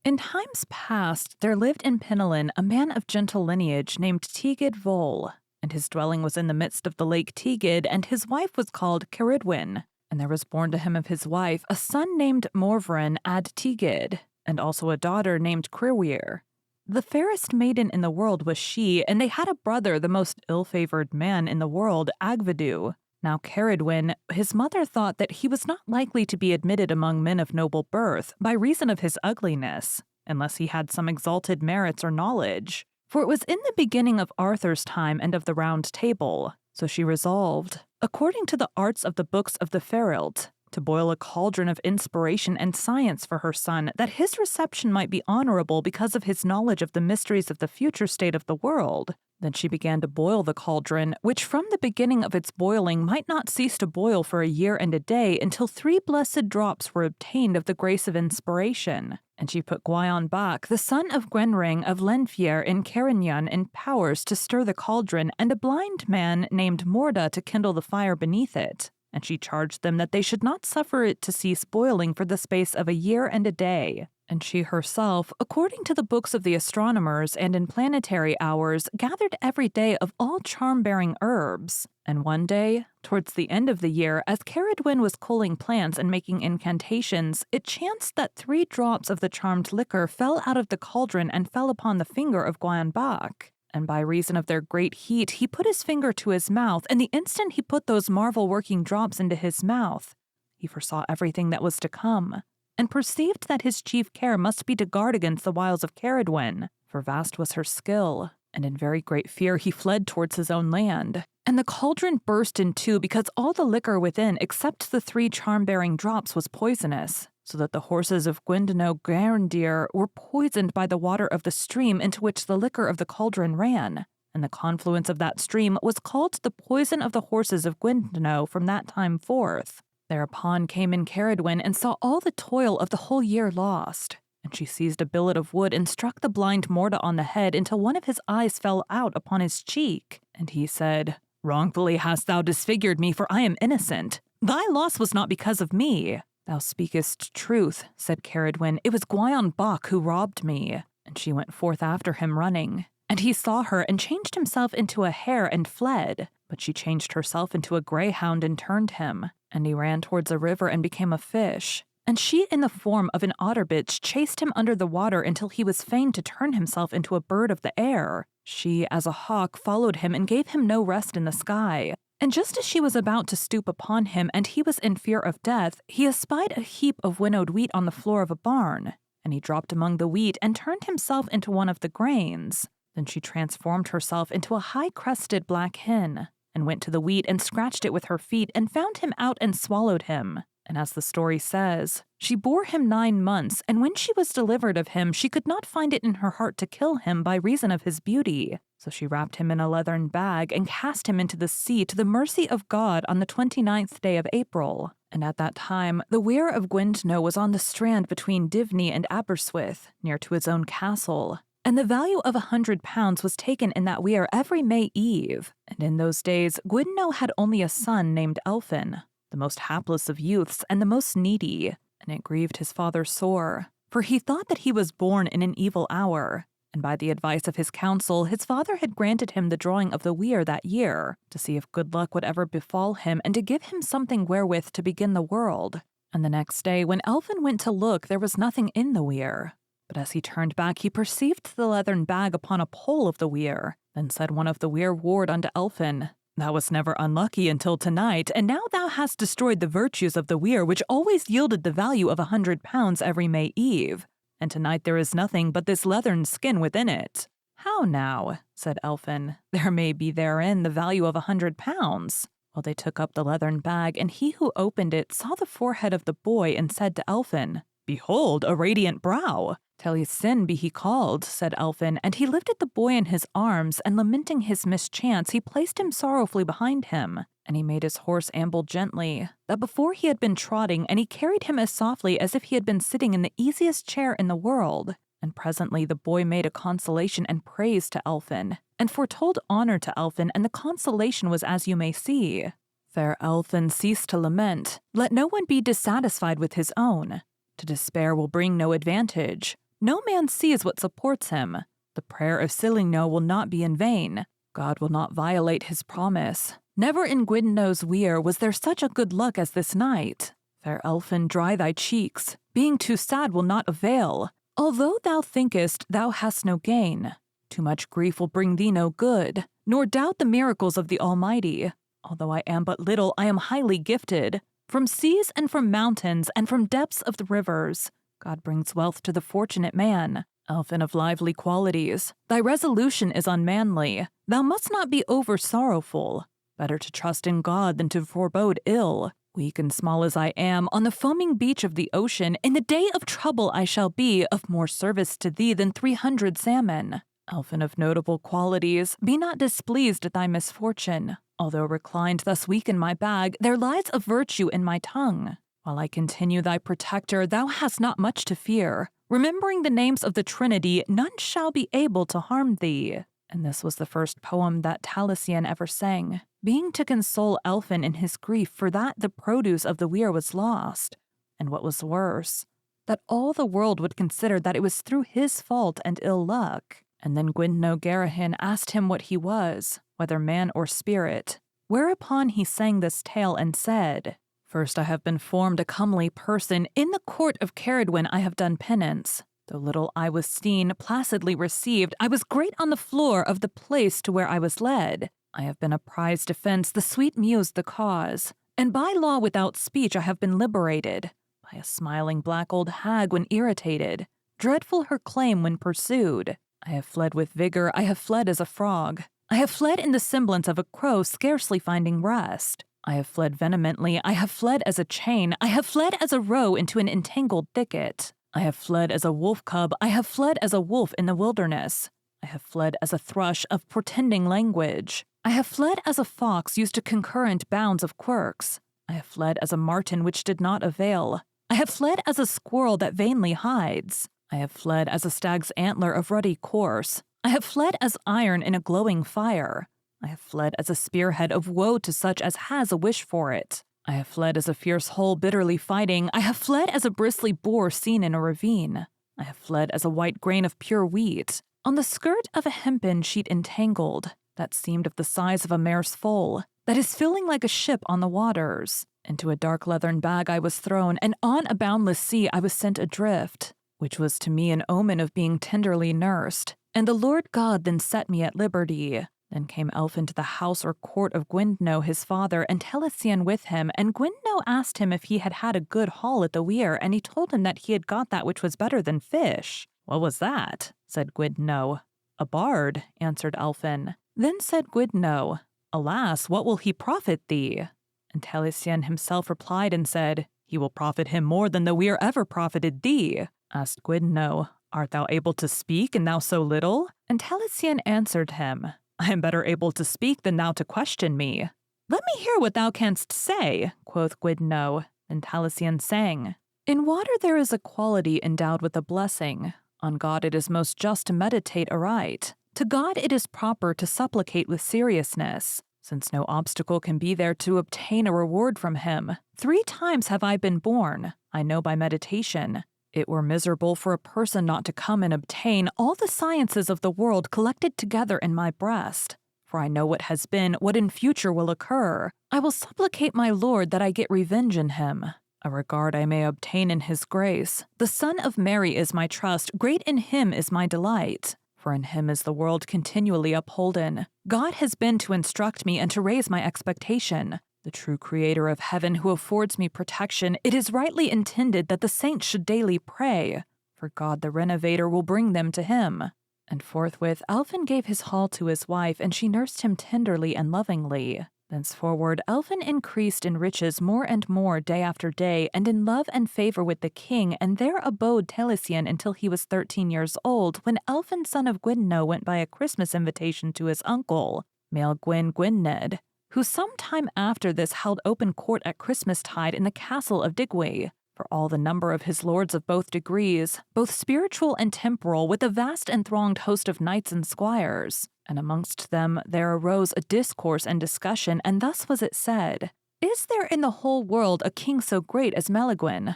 Speaker 1: In times past, there lived in Penelyn a man of gentle lineage named Tegid Vol, and his dwelling was in the midst of the lake Tegid, and his wife was called Ceridwen. And there was born to him of his wife a son named Morvran ad Tegid, and also a daughter named Crywir. The fairest maiden in the world was she, and they had a brother, the most ill-favored man in the world, Agvidu. Now Ceridwen, his mother thought that he was not likely to be admitted among men of noble birth by reason of his ugliness, unless he had some exalted merits or knowledge. For it was in the beginning of Arthur's time and of the Round Table, so she resolved, according to the arts of the books of the Ferelt, to boil a cauldron of inspiration and science for her son, that his reception might be honorable because of his knowledge of the mysteries of the future state of the world. Then she began to boil the cauldron, which from the beginning of its boiling might not cease to boil for a year and a day until 3 blessed drops were obtained of the grace of inspiration. And she put Gwion Bach, the son of Gwenring of Lenfier in Carignan, in powers to stir the cauldron, and a blind man named Morda to kindle the fire beneath it. And she charged them that they should not suffer it to cease boiling for the space of a year and a day. And she herself, according to the books of the astronomers and in planetary hours, gathered every day of all charm-bearing herbs. And one day, towards the end of the year, as Ceridwen was culling plants and making incantations, it chanced that 3 drops of the charmed liquor fell out of the cauldron and fell upon the finger of Gwion Bach. And by reason of their great heat, he put his finger to his mouth, and the instant he put those marvel-working drops into his mouth, he foresaw everything that was to come, and perceived that his chief care must be to guard against the wiles of Ceridwen, for vast was her skill, and in very great fear he fled towards his own land. And the cauldron burst in two because all the liquor within, except the 3 charm-bearing drops, was poisonous, so that the horses of Gwyndno Garandir were poisoned by the water of the stream into which the liquor of the cauldron ran, and the confluence of that stream was called the poison of the horses of Gwyndno from that time forth. Thereupon came in Ceridwen and saw all the toil of the whole year lost, and she seized a billet of wood and struck the blind Morda on the head until one of his eyes fell out upon his cheek, and he said, "Wrongfully hast thou disfigured me, for I am innocent. Thy loss was not because of me. "Thou speakest truth," said Ceridwen. "It was Gwion Bok who robbed me." And she went forth after him running. And he saw her and changed himself into a hare and fled. But she changed herself into a greyhound and turned him. And he ran towards a river and became a fish. And she in the form of an otter bitch chased him under the water until he was fain to turn himself into a bird of the air. She, as a hawk, followed him and gave him no rest in the sky. And just as she was about to stoop upon him and he was in fear of death, he espied a heap of winnowed wheat on the floor of a barn. And he dropped among the wheat and turned himself into one of the grains. Then she transformed herself into a high-crested black hen, and went to the wheat and scratched it with her feet and found him out and swallowed him. And as the story says, she bore him 9 months, and when she was delivered of him, she could not find it in her heart to kill him by reason of his beauty. So she wrapped him in a leathern bag and cast him into the sea to the mercy of God on the 29th day of April. And at that time, the weir of Gwyndno was on the strand between Divney and Aberystwyth, near to his own castle. And the value of 100 pounds was taken in that weir every May Eve. And in those days, Gwyndno had only a son named Elphin, the most hapless of youths and the most needy. And it grieved his father sore, for he thought that he was born in an evil hour. And by the advice of his council, his father had granted him the drawing of the weir that year, to see if good luck would ever befall him and to give him something wherewith to begin the world. And the next day, when Elphin went to look, there was nothing in the weir. But as he turned back, he perceived the leathern bag upon a pole of the weir. Then said one of the weir ward unto Elphin, "Thou wast never unlucky until tonight, and now thou hast destroyed the virtues of the weir, which always yielded the value of 100 pounds every May Eve. And tonight there is nothing but this leathern skin within it." "How now?" said Elphin. "There may be therein the value of 100 pounds. Well, they took up the leathern bag, and he who opened it saw the forehead of the boy and said to Elphin, "Behold, a radiant brow." "Taliesin be he called," said Elphin, and he lifted the boy in his arms, and lamenting his mischance, he placed him sorrowfully behind him. And he made his horse amble gently, that before he had been trotting, and he carried him as softly as if he had been sitting in the easiest chair in the world. And presently the boy made a consolation and praise to Elphin, and foretold honor to Elphin, and the consolation was as you may see. Fair Elphin, cease to lament. Let no one be dissatisfied with his own. To despair will bring no advantage. No man sees what supports him. The prayer of Silingno will not be in vain. God will not violate his promise. Never in Gwyndno's weir was there such a good luck as this night. Fair Elphin, dry thy cheeks. Being too sad will not avail. Although thou thinkest thou hast no gain, too much grief will bring thee no good. Nor doubt the miracles of the Almighty. Although I am but little, I am highly gifted. From seas and from mountains and from depths of the rivers, God brings wealth to the fortunate man. Elphin of lively qualities, thy resolution is unmanly. Thou must not be over sorrowful. Better to trust in God than to forebode ill. Weak and small as I am, on the foaming beach of the ocean, in the day of trouble I shall be of more service to thee than 300 salmon. Elphin of notable qualities, be not displeased at thy misfortune. Although reclined thus weak in my bag, there lies a virtue in my tongue. While I continue thy protector, thou hast not much to fear. Remembering the names of the Trinity, none shall be able to harm thee. And this was the first poem that Taliesin ever sang, being to console Elphin in his grief for that the produce of the weir was lost. And what was worse, that all the world would consider that it was through his fault and ill luck. And then Gwyndno Garahin asked him what he was, whether man or spirit, whereupon he sang this tale and said, "First I have been formed a comely person, in the court of Ceridwen I have done penance. Though little I was seen, placidly received, I was great on the floor of the place to where I was led. I have been a prize defense, the sweet muse the cause, and by law without speech I have been liberated, by a smiling black old hag when irritated, dreadful her claim when pursued. I have fled with vigor, I have fled as a frog. I have fled in the semblance of a crow, scarcely finding rest. I have fled vehemently, I have fled as a chain, I have fled as a roe into an entangled thicket. I have fled as a wolf cub, I have fled as a wolf in the wilderness. I have fled as a thrush of pretending language. I have fled as a fox used to concurrent bounds of quirks. I have fled as a marten which did not avail. I have fled as a squirrel that vainly hides. I have fled as a stag's antler of ruddy course. I have fled as iron in a glowing fire. I have fled as a spearhead of woe to such as has a wish for it. I have fled as a fierce bull bitterly fighting. I have fled as a bristly boar seen in a ravine. I have fled as a white grain of pure wheat, on the skirt of a hempen sheet entangled, that seemed of the size of a mare's foal, that is filling like a ship on the waters. Into a dark leathern bag I was thrown, and on a boundless sea I was sent adrift, which was to me an omen of being tenderly nursed. And the Lord God then set me at liberty. Then came Elphin to the house or court of Gwyndno his father, and Taliesin with him, and Gwyndno asked him if he had had a good haul at the weir, and he told him that he had got that which was better than fish. What was that? Said Gwyndno. A bard, answered Elphin. Then said Gwyndno, Alas, what will he profit thee? And Taliesin himself replied and said, He will profit him more than the weir ever profited thee. Asked Gwyndno, Art thou able to speak, and thou so little? And Taliesin answered him, I am better able to speak than thou to question me. Let me hear what thou canst say, quoth Gwyndno. And Taliesin sang, In water there is a quality endowed with a blessing. On God it is most just to meditate aright. To God it is proper to supplicate with seriousness, since no obstacle can be there to obtain a reward from him. 3 times have I been born, I know by meditation. It were miserable for a person not to come and obtain all the sciences of the world collected together in my breast. For I know what has been, what in future will occur. I will supplicate my Lord that I get revenge in him. A regard I may obtain in his grace. The Son of Mary is my trust, great in him is my delight. For in him is the world continually upholden. God has been to instruct me and to raise my expectation. The true creator of heaven who affords me protection, it is rightly intended that the saints should daily pray, for God the renovator will bring them to him. And forthwith Elphin gave his hall to his wife, and she nursed him tenderly and lovingly. Thenceforward Elphin increased in riches more and more day after day, and in love and favor with the king, and there abode Taliesin until he was 13 years old, when Elphin son of Gwyndno went by a Christmas invitation to his uncle, Mael Gwynedd, who some time after this held open court at Christmastide in the castle of Digwy, for all the number of his lords of both degrees, both spiritual and temporal, with a vast and thronged host of knights and squires. And amongst them there arose a discourse and discussion, and thus was it said, Is there in the whole world a king so great as Melagwyn,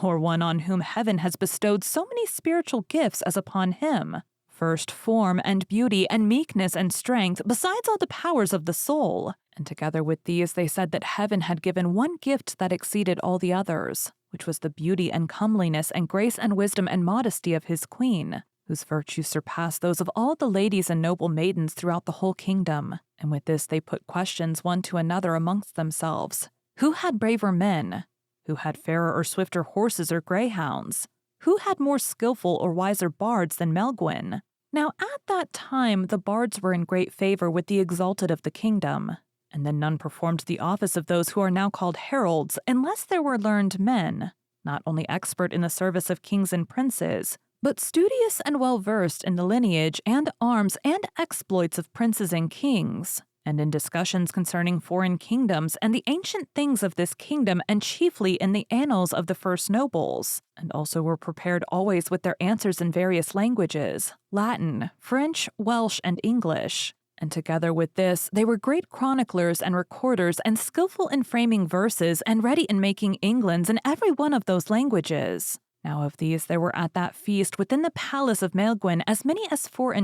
Speaker 1: or one on whom heaven has bestowed so many spiritual gifts as upon him? First form and beauty and meekness and strength, besides all the powers of the soul. And together with these they said that heaven had given one gift that exceeded all the others, which was the beauty and comeliness and grace and wisdom and modesty of his queen, whose virtues surpassed those of all the ladies and noble maidens throughout the whole kingdom. And with this they put questions one to another amongst themselves. Who had braver men? Who had fairer or swifter horses or greyhounds? Who had more skillful or wiser bards than Melagwyn? Now at that time the bards were in great favor with the exalted of the kingdom, and then none performed the office of those who are now called heralds, unless there were learned men, not only expert in the service of kings and princes, but studious and well-versed in the lineage and arms and exploits of princes and kings, and in discussions concerning foreign kingdoms and the ancient things of this kingdom, and chiefly in the annals of the first nobles, and also were prepared always with their answers in various languages, Latin, French, Welsh, and English. And together with this, they were great chroniclers and recorders and skillful in framing verses and ready in making Englands in every one of those languages. Now of these there were at that feast within the palace of Melagwyn as many as 24,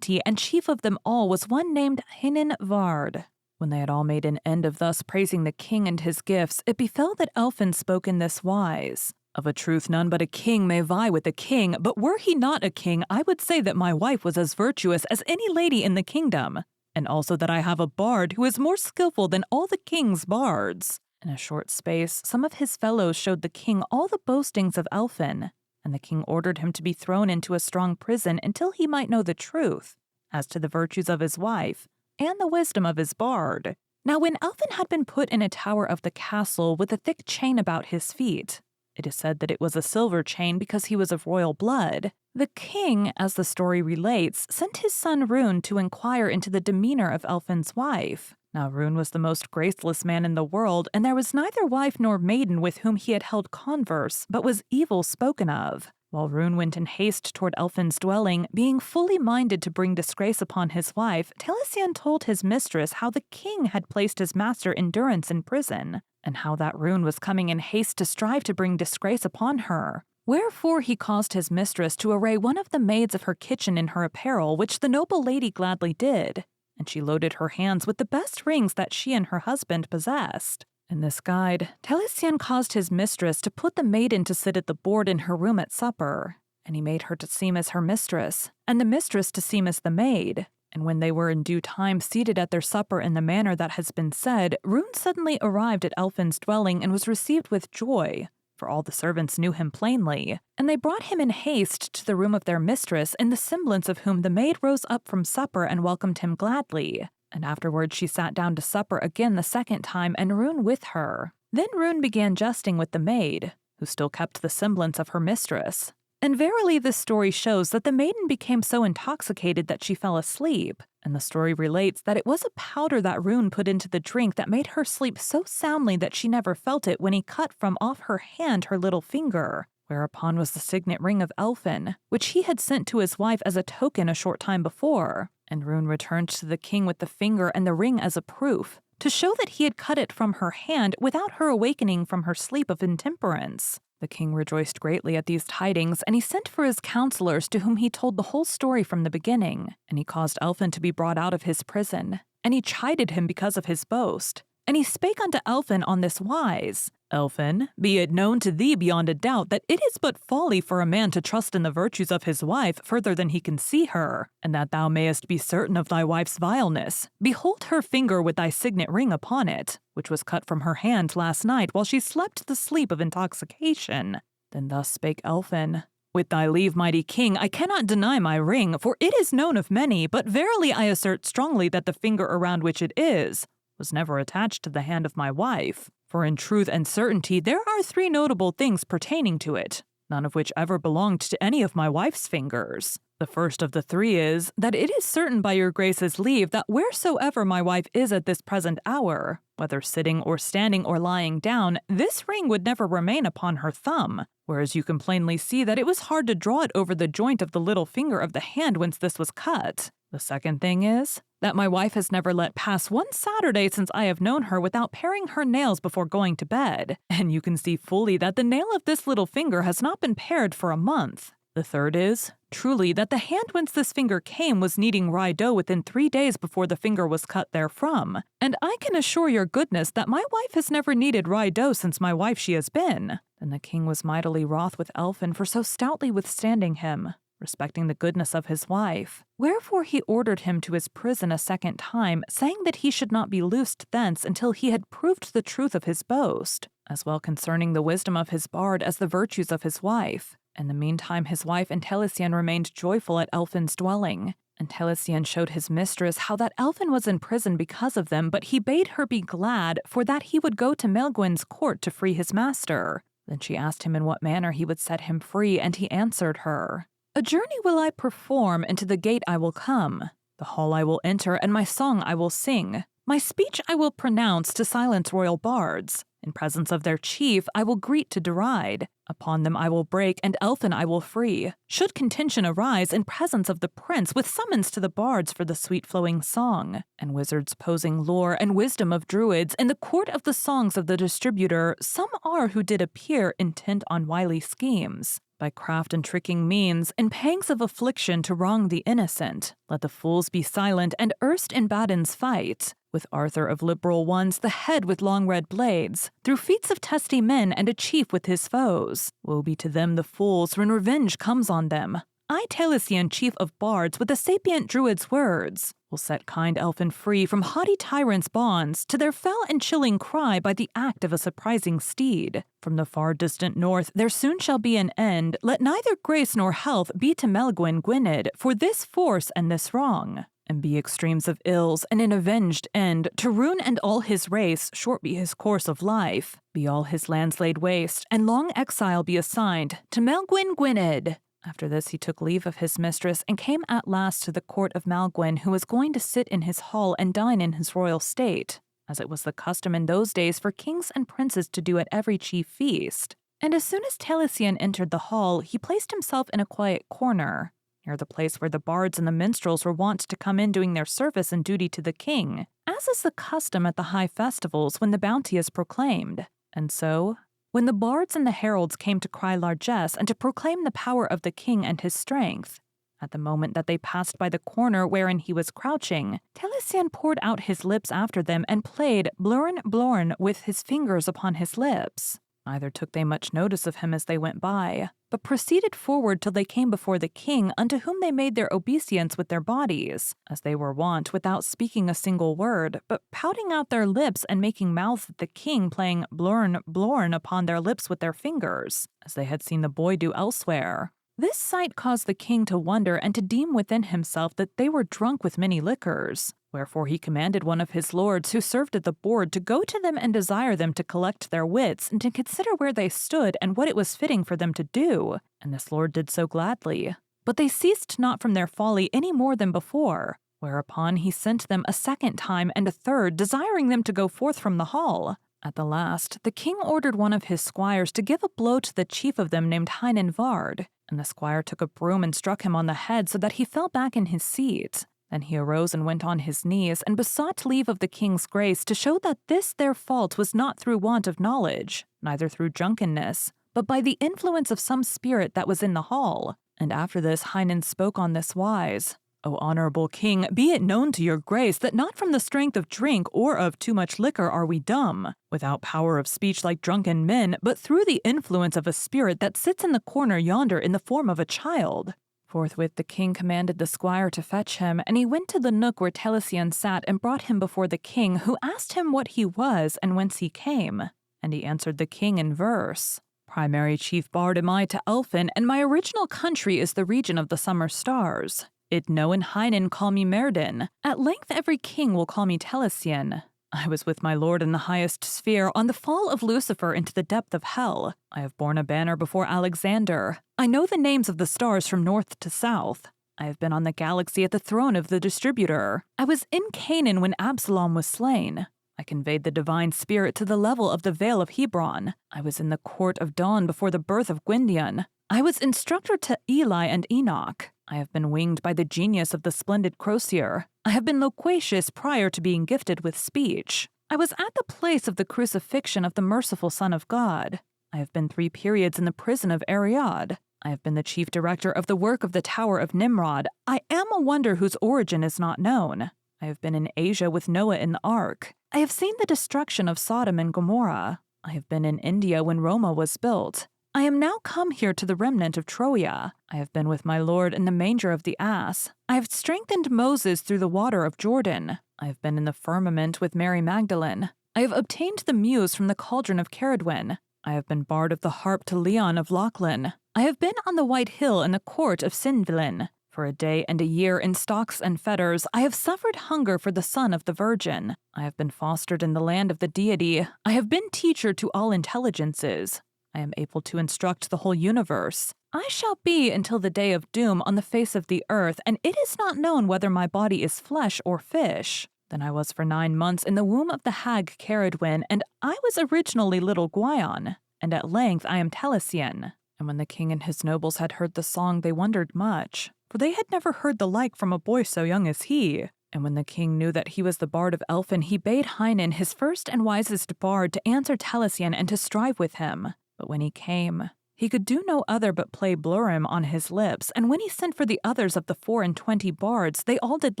Speaker 1: and chief of them all was one named Hinin Vard. When they had all made an end of thus praising the king and his gifts, it befell that Elphin spoke in this wise. Of a truth none but a king may vie with a king, but were he not a king, I would say that my wife was as virtuous as any lady in the kingdom, and also that I have a bard who is more skillful than all the king's bards. In a short space, some of his fellows showed the king all the boastings of Elphin, and the king ordered him to be thrown into a strong prison until he might know the truth, as to the virtues of his wife, and the wisdom of his bard. Now when Elphin had been put in a tower of the castle with a thick chain about his feet, it is said that it was a silver chain because he was of royal blood, the king, as the story relates, sent his son Rune to inquire into the demeanor of Elphin's wife. Now Rune was the most graceless man in the world, and there was neither wife nor maiden with whom he had held converse, but was evil spoken of. While Rune went in haste toward Elphin's dwelling, being fully minded to bring disgrace upon his wife, Taliesin told his mistress how the king had placed his master in durance in prison, and how that rune was coming in haste to strive to bring disgrace upon her. Wherefore he caused his mistress to array one of the maids of her kitchen in her apparel, which the noble lady gladly did, and she loaded her hands with the best rings that she and her husband possessed. In this guide, Taliesin caused his mistress to put the maiden to sit at the board in her room at supper, and he made her to seem as her mistress, and the mistress to seem as the maid. And when they were in due time seated at their supper in the manner that has been said, Rune suddenly arrived at Elfin's dwelling and was received with joy, for all the servants knew him plainly, and they brought him in haste to the room of their mistress, in the semblance of whom the maid rose up from supper and welcomed him gladly. And afterwards she sat down to supper again the second time, and Rune with her. Then Rune began jesting with the maid, who still kept the semblance of her mistress. And verily this story shows that the maiden became so intoxicated that she fell asleep, and the story relates that it was a powder that Rune put into the drink that made her sleep so soundly that she never felt it when he cut from off her hand her little finger, whereupon was the signet ring of Elfin, which he had sent to his wife as a token a short time before. And Rune returned to the king with the finger and the ring as a proof, to show that he had cut it from her hand without her awakening from her sleep of intemperance. The king rejoiced greatly at these tidings, and he sent for his counselors, to whom he told the whole story from the beginning. And he caused Elfin to be brought out of his prison, and he chided him because of his boast. And he spake unto Elfin on this wise, Elfin, be it known to thee beyond a doubt that it is but folly for a man to trust in the virtues of his wife further than he can see her, and that thou mayest be certain of thy wife's vileness. Behold her finger with thy signet ring upon it, which was cut from her hand last night while she slept the sleep of intoxication. Then thus spake Elfin, With thy leave, mighty king, I cannot deny my ring, for it is known of many, but verily I assert strongly that the finger around which it is was never attached to the hand of my wife. For in truth and certainty there are 3 notable things pertaining to it, none of which ever belonged to any of my wife's fingers. The first of the 3 is, that it is certain by your grace's leave that wheresoever my wife is at this present hour, whether sitting or standing or lying down, this ring would never remain upon her thumb, whereas you can plainly see that it was hard to draw it over the joint of the little finger of the hand whence this was cut. The second thing is, that my wife has never let pass one Saturday since I have known her without paring her nails before going to bed, and you can see fully that the nail of this little finger has not been pared for a month. The third is, truly, that the hand whence this finger came was kneading rye dough within 3 days before the finger was cut therefrom, and I can assure your goodness that my wife has never kneaded rye dough since my wife she has been. Then the king was mightily wroth with Elfin for so stoutly withstanding him, respecting the goodness of his wife. Wherefore he ordered him to his prison a second time, saying that he should not be loosed thence until he had proved the truth of his boast, as well concerning the wisdom of his bard as the virtues of his wife. In the meantime his wife and Taliesin remained joyful at Elfin's dwelling. And Taliesin showed his mistress how that Elfin was in prison because of them, but he bade her be glad, for that he would go to Melgwyn's court to free his master. Then she asked him in what manner he would set him free, and he answered her, A journey will I perform, and to the gate I will come. The hall I will enter, and my song I will sing. My speech I will pronounce to silence royal bards. In presence of their chief I will greet to deride. Upon them I will break, and Elfin I will free. Should contention arise in presence of the prince, with summons to the bards for the sweet-flowing song, and wizards posing lore and wisdom of druids, in the court of the songs of the distributor, some are who did appear intent on wily schemes, by craft and tricking means, in pangs of affliction to wrong the innocent. Let the fools be silent, and erst in Badon's fight, with Arthur of liberal ones, the head with long red blades, through feats of testy men, and a chief with his foes. Woe be to them the fools, when revenge comes on them. I, Taliesin, chief of bards, with the sapient druid's words, will set kind Elfin free from haughty tyrants' bonds, to their fell and chilling cry by the act of a surprising steed. From the far distant north there soon shall be an end, let neither grace nor health be to Melgwyn Gwynedd, for this force and this wrong. And be extremes of ills, and an avenged end, to Rune and all his race, short be his course of life. Be all his lands laid waste, and long exile be assigned to Melgwyn Gwynedd. After this he took leave of his mistress, and came at last to the court of Melgwyn, who was going to sit in his hall and dine in his royal state, as it was the custom in those days for kings and princes to do at every chief feast. And as soon as Taliesin entered the hall, he placed himself in a quiet corner, near the place where the bards and the minstrels were wont to come in doing their service and duty to the king, as is the custom at the high festivals when the bounty is proclaimed. And so, when the bards and the heralds came to cry largesse and to proclaim the power of the king and his strength, at the moment that they passed by the corner wherein he was crouching, Taliesin poured out his lips after them and played blurn blorn with his fingers upon his lips. Neither took they much notice of him as they went by, but proceeded forward till they came before the king, unto whom they made their obeisance with their bodies, as they were wont, without speaking a single word, but pouting out their lips and making mouths at the king, playing blurn blorn upon their lips with their fingers, as they had seen the boy do elsewhere. This sight caused the king to wonder and to deem within himself that they were drunk with many liquors. Wherefore he commanded one of his lords who served at the board to go to them and desire them to collect their wits and to consider where they stood and what it was fitting for them to do. And this lord did so gladly. But they ceased not from their folly any more than before. Whereupon he sent them a second time and a third, desiring them to go forth from the hall. At the last, the king ordered one of his squires to give a blow to the chief of them named Vard, and the squire took a broom and struck him on the head so that he fell back in his seat. Then he arose and went on his knees and besought leave of the king's grace to show that this their fault was not through want of knowledge, neither through drunkenness, but by the influence of some spirit that was in the hall. And after this Heinen spoke on this wise: O honorable king, be it known to your grace that not from the strength of drink or of too much liquor are we dumb, without power of speech like drunken men, but through the influence of a spirit that sits in the corner yonder in the form of a child. Forthwith the king commanded the squire to fetch him, and he went to the nook where Taliesin sat and brought him before the king, who asked him what he was and whence he came. And he answered the king in verse: Primary chief bard am I to Elfin, and my original country is the region of the summer stars. Idno and Heinen call me Merdin. At length every king will call me Taliesin. I was with my lord in the highest sphere on the fall of Lucifer into the depth of hell. I have borne a banner before Alexander. I know the names of the stars from north to south. I have been on the galaxy at the throne of the distributor. I was in Canaan when Absalom was slain. I conveyed the divine spirit to the level of the vale of Hebron. I was in the court of dawn before the birth of Gwydion. I was instructor to Eli and Enoch. I have been winged by the genius of the splendid Crosier. I have been loquacious prior to being gifted with speech. I was at the place of the crucifixion of the merciful Son of God. I have been 3 periods in the prison of Ariad. I have been the chief director of the work of the Tower of Nimrod. I am a wonder whose origin is not known. I have been in Asia with Noah in the ark. I have seen the destruction of Sodom and Gomorrah. I have been in India when Roma was built. I am now come here to the remnant of Troia. I have been with my lord in the manger of the ass. I have strengthened Moses through the water of Jordan. I have been in the firmament with Mary Magdalene. I have obtained the muse from the cauldron of Caradwyn. I have been bard of the harp to Leon of Lachlan. I have been on the white hill in the court of Sinvilin. For a day and a year in stocks and fetters, I have suffered hunger for the son of the Virgin. I have been fostered in the land of the deity. I have been teacher to all intelligences. I am able to instruct the whole universe. I shall be until the day of doom on the face of the earth, and it is not known whether my body is flesh or fish. Then I was for 9 months in the womb of the hag Caradwyn, and I was originally little Gwion, and at length I am Taliesin. And when the king and his nobles had heard the song, they wondered much, for they had never heard the like from a boy so young as he. And when the king knew that he was the bard of Elfin, he bade Heinen, his first and wisest bard, to answer Taliesin and to strive with him. But when he came, he could do no other but play blurim on his lips, and when he sent for the others of the 24 bards, they all did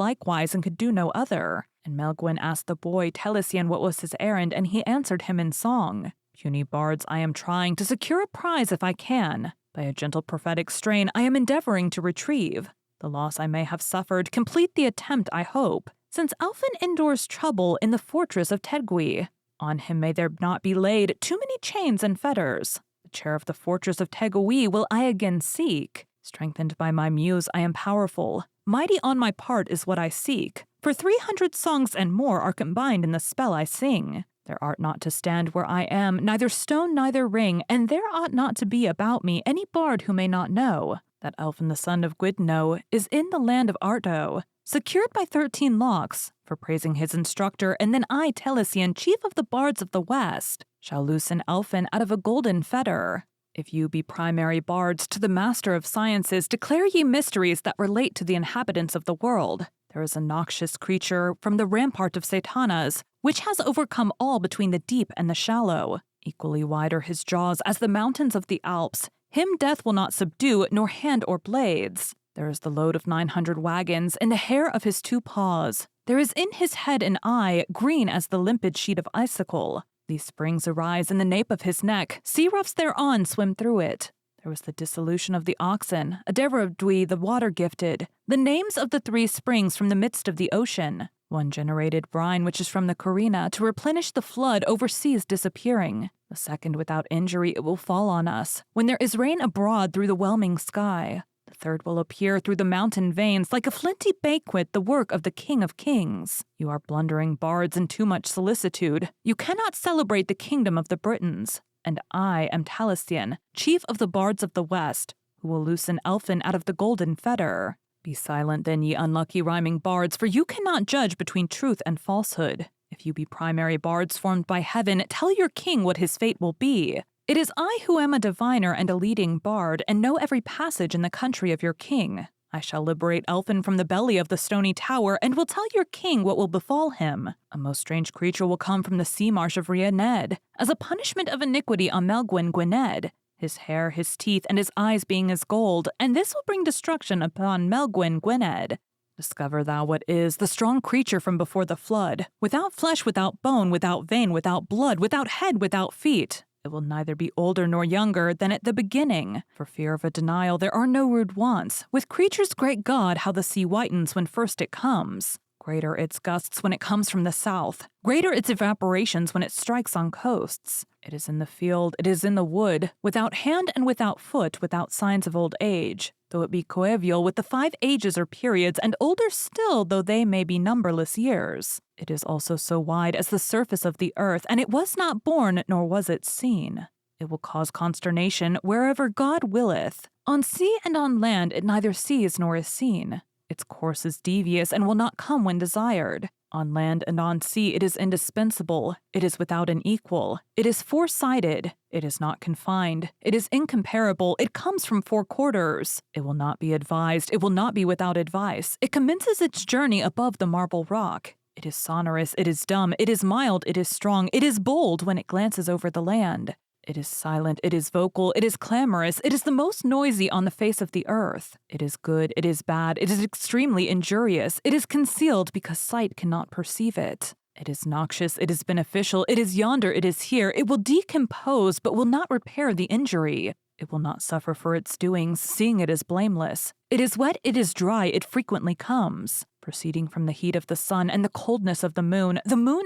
Speaker 1: likewise and could do no other. And Melgwyn asked the boy Taliesin what was his errand, and he answered him in song: Puny bards, I am trying to secure a prize if I can. By a gentle prophetic strain I am endeavoring to retrieve the loss I may have suffered. Complete the attempt, I hope, since Elfin endures trouble in the fortress of Tedgwi. On him may there not be laid too many chains and fetters. The chair of the fortress of Tegui will I again seek. Strengthened by my muse I am powerful. Mighty on my part is what I seek. For 300 songs and more are combined in the spell I sing. There art not to stand where I am, neither stone neither ring, and there ought not to be about me any bard who may not know that Elfin the son of Gwydno is in the land of Ardo, secured by 13 locks, for praising his instructor, and then I, Taliesin, chief of the bards of the west, shall loosen Elfin out of a golden fetter. If you be primary bards to the master of sciences, declare ye mysteries that relate to the inhabitants of the world. There is a noxious creature from the rampart of Satanas, which has overcome all between the deep and the shallow. Equally wide are his jaws as the mountains of the Alps. Him death will not subdue, nor hand or blades. There is the load of 900 wagons in the hair of his 2 paws. There is in his head an eye, green as the limpid sheet of icicle. These springs arise in the nape of his neck, sea roughs thereon swim through it. There was the dissolution of the oxen, a Dorough the water-gifted, the names of the 3 springs from the midst of the ocean. One generated brine which is from the Carina to replenish the flood over seas disappearing. The second without injury it will fall on us, when there is rain abroad through the whelming sky. The third will appear through the mountain veins like a flinty banquet, the work of the King of Kings. You are blundering bards in too much solicitude. You cannot celebrate the kingdom of the Britons. And I am Taliesin, chief of the bards of the West, who will loosen Elfin out of the golden fetter. Be silent then, ye unlucky rhyming bards, for you cannot judge between truth and falsehood. If you be primary bards formed by heaven, tell your king what his fate will be. It is I who am a diviner and a leading bard, and know every passage in the country of your king. I shall liberate Elfin from the belly of the stony tower, and will tell your king what will befall him. A most strange creature will come from the sea marsh of Rhianed, as a punishment of iniquity on Melgwyn Gwynedd. His hair, his teeth, and his eyes being as gold, and this will bring destruction upon Melgwyn Gwynedd. Discover thou what is the strong creature from before the flood, without flesh, without bone, without vein, without blood, without head, without feet. It will neither be older nor younger than at the beginning. For fear of a denial there are no rude wants. With creatures great God, how the sea whitens when first it comes. Greater its gusts when it comes from the south. Greater its evaporations when it strikes on coasts. It is in the field, it is in the wood, without hand and without foot, without signs of old age. Though it be coeval with the 5 ages or periods, and older still though they may be numberless years. It is also so wide as the surface of the earth, and it was not born, nor was it seen. It will cause consternation wherever God willeth. On sea and on land it neither sees nor is seen. Its course is devious and will not come when desired. On land and on sea it is indispensable. It is without an equal. It is four-sided. It is not confined. It is incomparable. It comes from 4 quarters. It will not be advised. It will not be without advice. It commences its journey above the marble rock. It is sonorous. It is dumb. It is mild. It is strong. It is bold when it glances over the land. It is silent, it is vocal, it is clamorous, it is the most noisy on the face of the earth. It is good, it is bad, it is extremely injurious, it is concealed because sight cannot perceive it. It is noxious, it is beneficial, it is yonder, it is here, it will decompose but will not repair the injury. It will not suffer for its doings, seeing it is blameless. It is wet, it is dry, it frequently comes. Proceeding from the heat of the sun and the coldness of the moon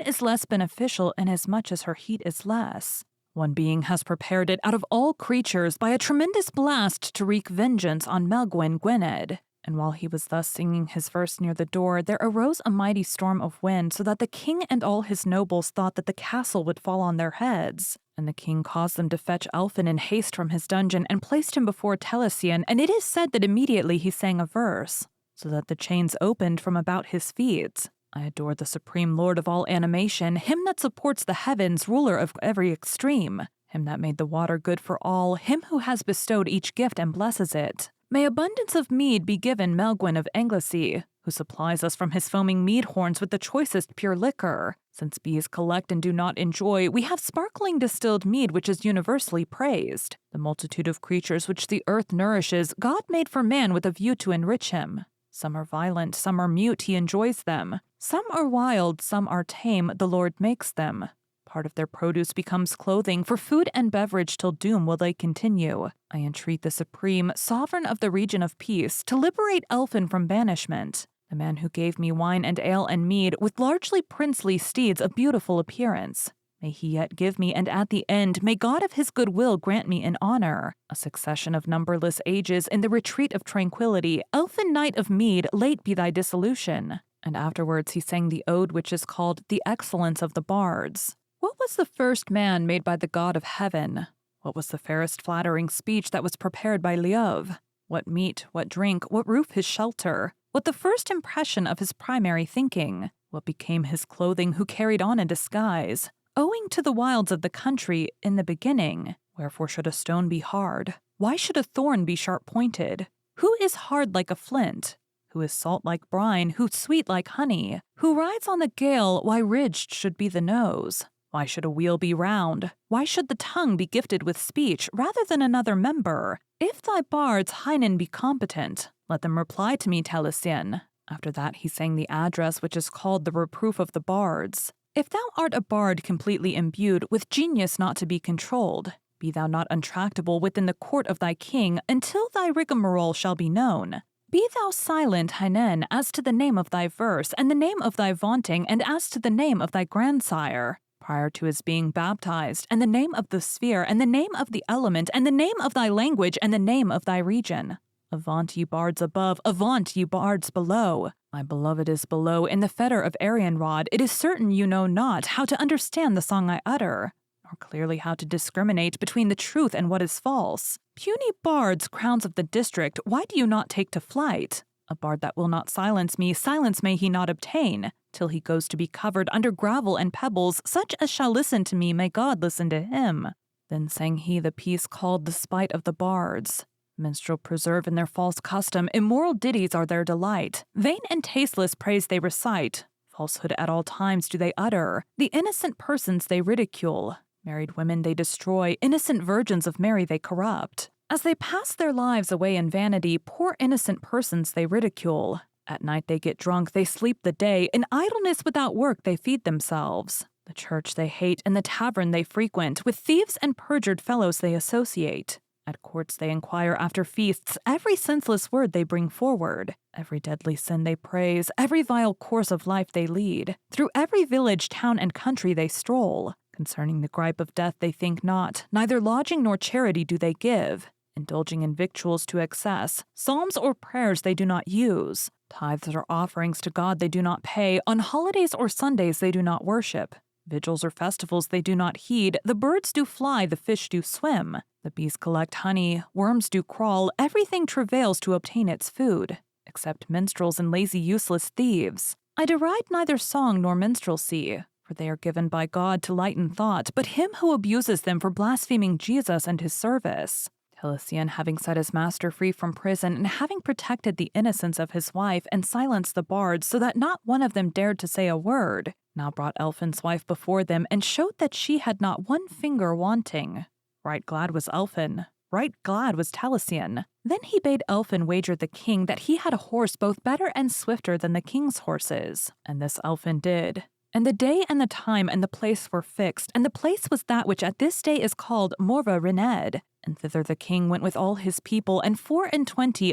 Speaker 1: is less beneficial inasmuch as her heat is less. One being has prepared it out of all creatures by a tremendous blast to wreak vengeance on Melgwyn Gwynedd. And while he was thus singing his verse near the door, there arose a mighty storm of wind, so that the king and all his nobles thought that the castle would fall on their heads. And the king caused them to fetch Elfin in haste from his dungeon and placed him before Taliesin, and it is said that immediately he sang a verse, so that the chains opened from about his feet. I adore the supreme lord of all animation, him that supports the heavens, ruler of every extreme, him that made the water good for all, him who has bestowed each gift and blesses it. May abundance of mead be given Melgwyn of Anglesey, who supplies us from his foaming mead horns with the choicest pure liquor. Since bees collect and do not enjoy, we have sparkling distilled mead which is universally praised. The multitude of creatures which the earth nourishes, God made for man with a view to enrich him. Some are violent, some are mute, he enjoys them. Some are wild, some are tame, the Lord makes them. Part of their produce becomes clothing, for food and beverage till doom will they continue. I entreat the supreme, sovereign of the region of peace, to liberate Elfin from banishment. The man who gave me wine and ale and mead, with largely princely steeds of beautiful appearance. May he yet give me, and at the end, may God of his good will grant me in honor, a succession of numberless ages in the retreat of tranquility. Elfin knight of mead, late be thy dissolution. And afterwards he sang the ode which is called The Excellence of the Bards. What was the first man made by the God of heaven? What was the fairest flattering speech that was prepared by Liov? What meat, what drink, what roof his shelter? What the first impression of his primary thinking? What became his clothing who carried on a disguise? Owing to the wilds of the country, in the beginning, Wherefore should a stone be hard? Why should a thorn be sharp-pointed? Who is hard like a flint? Who is salt like brine? Who sweet like honey? Who rides on the gale? Why ridged should be the nose? Why should a wheel be round? Why should the tongue be gifted with speech rather than another member? If thy bards Hynen be competent, let them reply to me, Taliesin. After that he sang the address which is called the Reproof of the Bards. If thou art a bard completely imbued with genius not to be controlled, be thou not untractable within the court of thy king until thy rigmarole shall be known. Be thou silent, Hynen, as to the name of thy verse, and the name of thy vaunting, and as to the name of thy grandsire, prior to his being baptized, and the name of the sphere, and the name of the element, and the name of thy language, and the name of thy region. Avaunt, ye bards above, avaunt, ye bards below. My beloved is below in the fetter of Arianrod. It is certain you know not how to understand the song I utter, nor clearly how to discriminate between the truth and what is false. Puny bards, crowns of the district, why do you not take to flight? A bard that will not silence me, silence may he not obtain, till he goes to be covered under gravel and pebbles, such as shall listen to me, may God listen to him. Then sang he the piece called The Spite of the Bards. Minstrel preserve in their false custom, immoral ditties are their delight. Vain and tasteless praise they recite, falsehood at all times do they utter. The innocent persons they ridicule, married women they destroy, innocent virgins of Mary they corrupt. As they pass their lives away in vanity, poor innocent persons they ridicule. At night they get drunk, they sleep the day, in idleness without work they feed themselves. The church they hate and the tavern they frequent, with thieves and perjured fellows they associate. At courts they inquire after feasts, every senseless word they bring forward. Every deadly sin they praise, every vile course of life they lead. Through every village, town, and country they stroll. Concerning the gripe of death they think not, neither lodging nor charity do they give. Indulging in victuals to excess, psalms or prayers they do not use. Tithes or offerings to God they do not pay, on holidays or Sundays they do not worship. Vigils or festivals they do not heed, the birds do fly, the fish do swim. The bees collect honey, worms do crawl, everything travails to obtain its food, except minstrels and lazy useless thieves. I deride neither song nor minstrelsy, for they are given by God to lighten thought, but him who abuses them for blaspheming Jesus and his service. Taliesin, having set his master free from prison, and having protected the innocence of his wife, and silenced the bards so that not one of them dared to say a word, now brought Elphin's wife before them, and showed that she had not one finger wanting. Right glad was Elphin, right glad was Taliesin. Then he bade Elphin wager the king that he had a horse both better and swifter than the king's horses, and this Elphin did. And the day and the time and the place were fixed, and the place was that which at this day is called Morva Rined. And thither the king went with all his people, and 24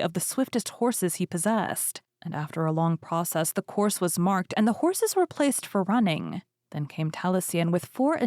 Speaker 1: of the swiftest horses he possessed. And after a long process the course was marked, and the horses were placed for running. Then came Taliesin with 24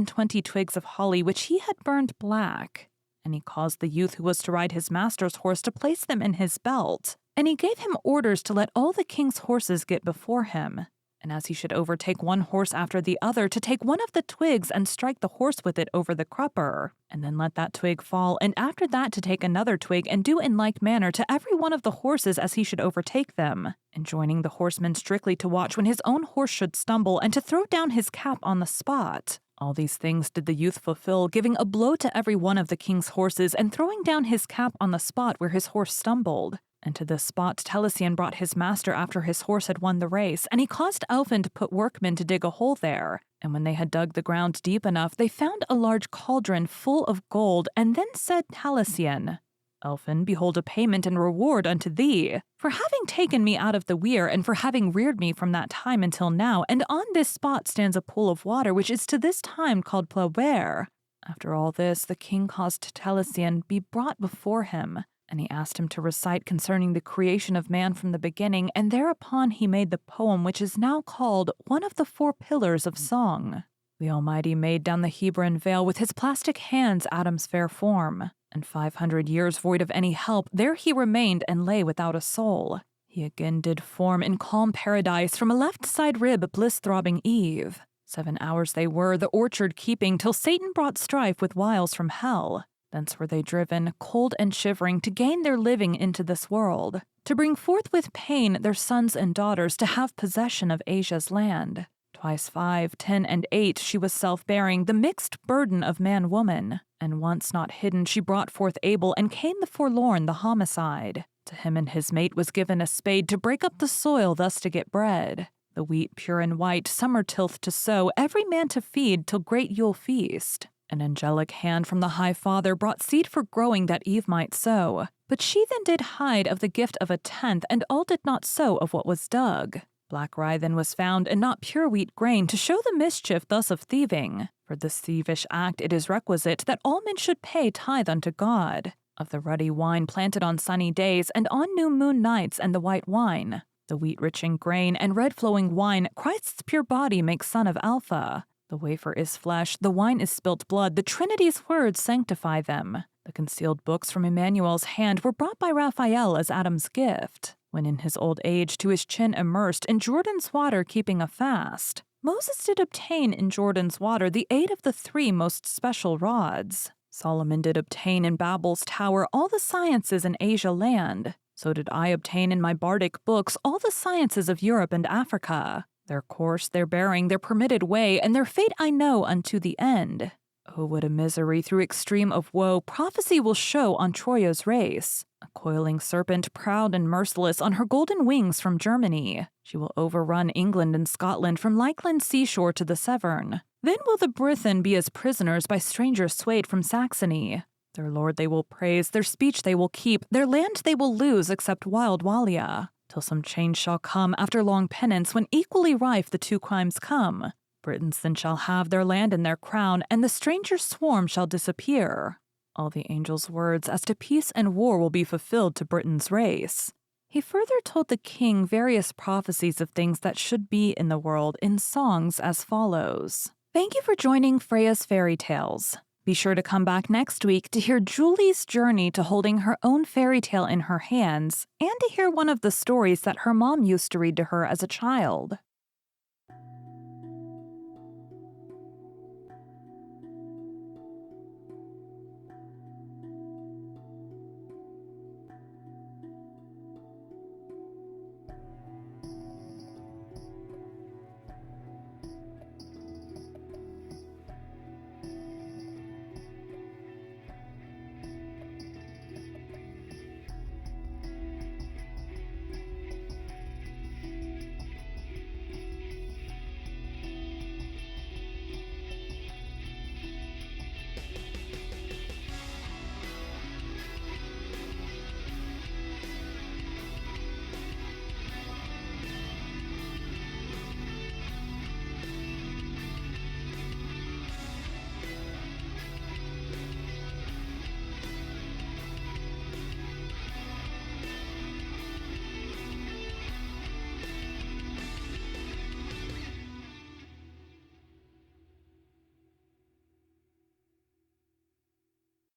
Speaker 1: twigs of holly which he had burned black. And he caused the youth who was to ride his master's horse to place them in his belt. And he gave him orders to let all the king's horses get before him. And as he should overtake one horse after the other, to take one of the twigs and strike the horse with it over the crupper, and then let that twig fall, and after that to take another twig and do in like manner to every one of the horses as he should overtake them, enjoining the horseman strictly to watch when his own horse should stumble, and to throw down his cap on the spot. All these things did the youth fulfill, giving a blow to every one of the king's horses, and throwing down his cap on the spot where his horse stumbled. And to this spot Taliesin brought his master after his horse had won the race, and he caused Elphin to put workmen to dig a hole there. And when they had dug the ground deep enough, they found a large cauldron full of gold, and then said Taliesin, Elphin, behold a payment and reward unto thee, for having taken me out of the weir, and for having reared me from that time until now, and on this spot stands a pool of water, which is to this time called Plauber. After all this, the king caused Taliesin be brought before him, and he asked him to recite concerning the creation of man from the beginning, and thereupon he made the poem which is now called one of the 4 pillars of song. The Almighty made down the Hebron vale with his plastic hands Adam's fair form, and 500 years void of any help, there he remained and lay without a soul. He again did form in calm paradise from a left side rib bliss-throbbing Eve. 7 hours they were, the orchard keeping, till Satan brought strife with wiles from hell. Thence were they driven, cold and shivering, to gain their living into this world, to bring forth with pain their sons and daughters to have possession of Asia's land. Twice 5, 10, and 8 she was self-bearing, the mixed burden of man-woman. And once not hidden she brought forth Abel, and Cain the forlorn, the homicide. To him and his mate was given a spade to break up the soil, thus to get bread. The wheat pure and white, summer tilth to sow, every man to feed till great Yule feast. An angelic hand from the High Father brought seed for growing that Eve might sow. But she then did hide of the gift of a tenth, and all did not sow of what was dug. Black rye then was found, and not pure wheat grain, to show the mischief thus of thieving. For this thievish act it is requisite that all men should pay tithe unto God. Of the ruddy wine planted on sunny days, and on new moon nights, and the white wine. The wheat rich in grain, and red flowing wine, Christ's pure body makes son of Alpha. The wafer is flesh, the wine is spilt blood, the Trinity's words sanctify them. The concealed books from Emmanuel's hand were brought by Raphael as Adam's gift, when in his old age to his chin immersed in Jordan's water keeping a fast. Moses did obtain in Jordan's water the aid of the 3 most special rods. Solomon did obtain in Babel's tower all the sciences in Asia land. So did I obtain in my bardic books all the sciences of Europe and Africa. Their course, their bearing, their permitted way, and their fate I know unto the end. Oh, what a misery through extreme of woe prophecy will show on Troya's race. A coiling serpent, proud and merciless, on her golden wings from Germany. She will overrun England and Scotland from Lakeland seashore to the Severn. Then will the Brithen be as prisoners by strangers swayed from Saxony. Their lord they will praise, their speech they will keep, their land they will lose except wild Wallia. Till some change shall come after long penance, when equally rife the 2 crimes come. Britons then shall have their land and their crown, and the stranger swarm shall disappear. All the angel's words as to peace and war will be fulfilled to Britain's race. He further told the king various prophecies of things that should be in the world in songs as follows. Thank you for joining Freya's Fairy Tales. Be sure to come back next week to hear Julie's journey to holding her own fairy tale in her hands, and to hear one of the stories that her mom used to read to her as a child.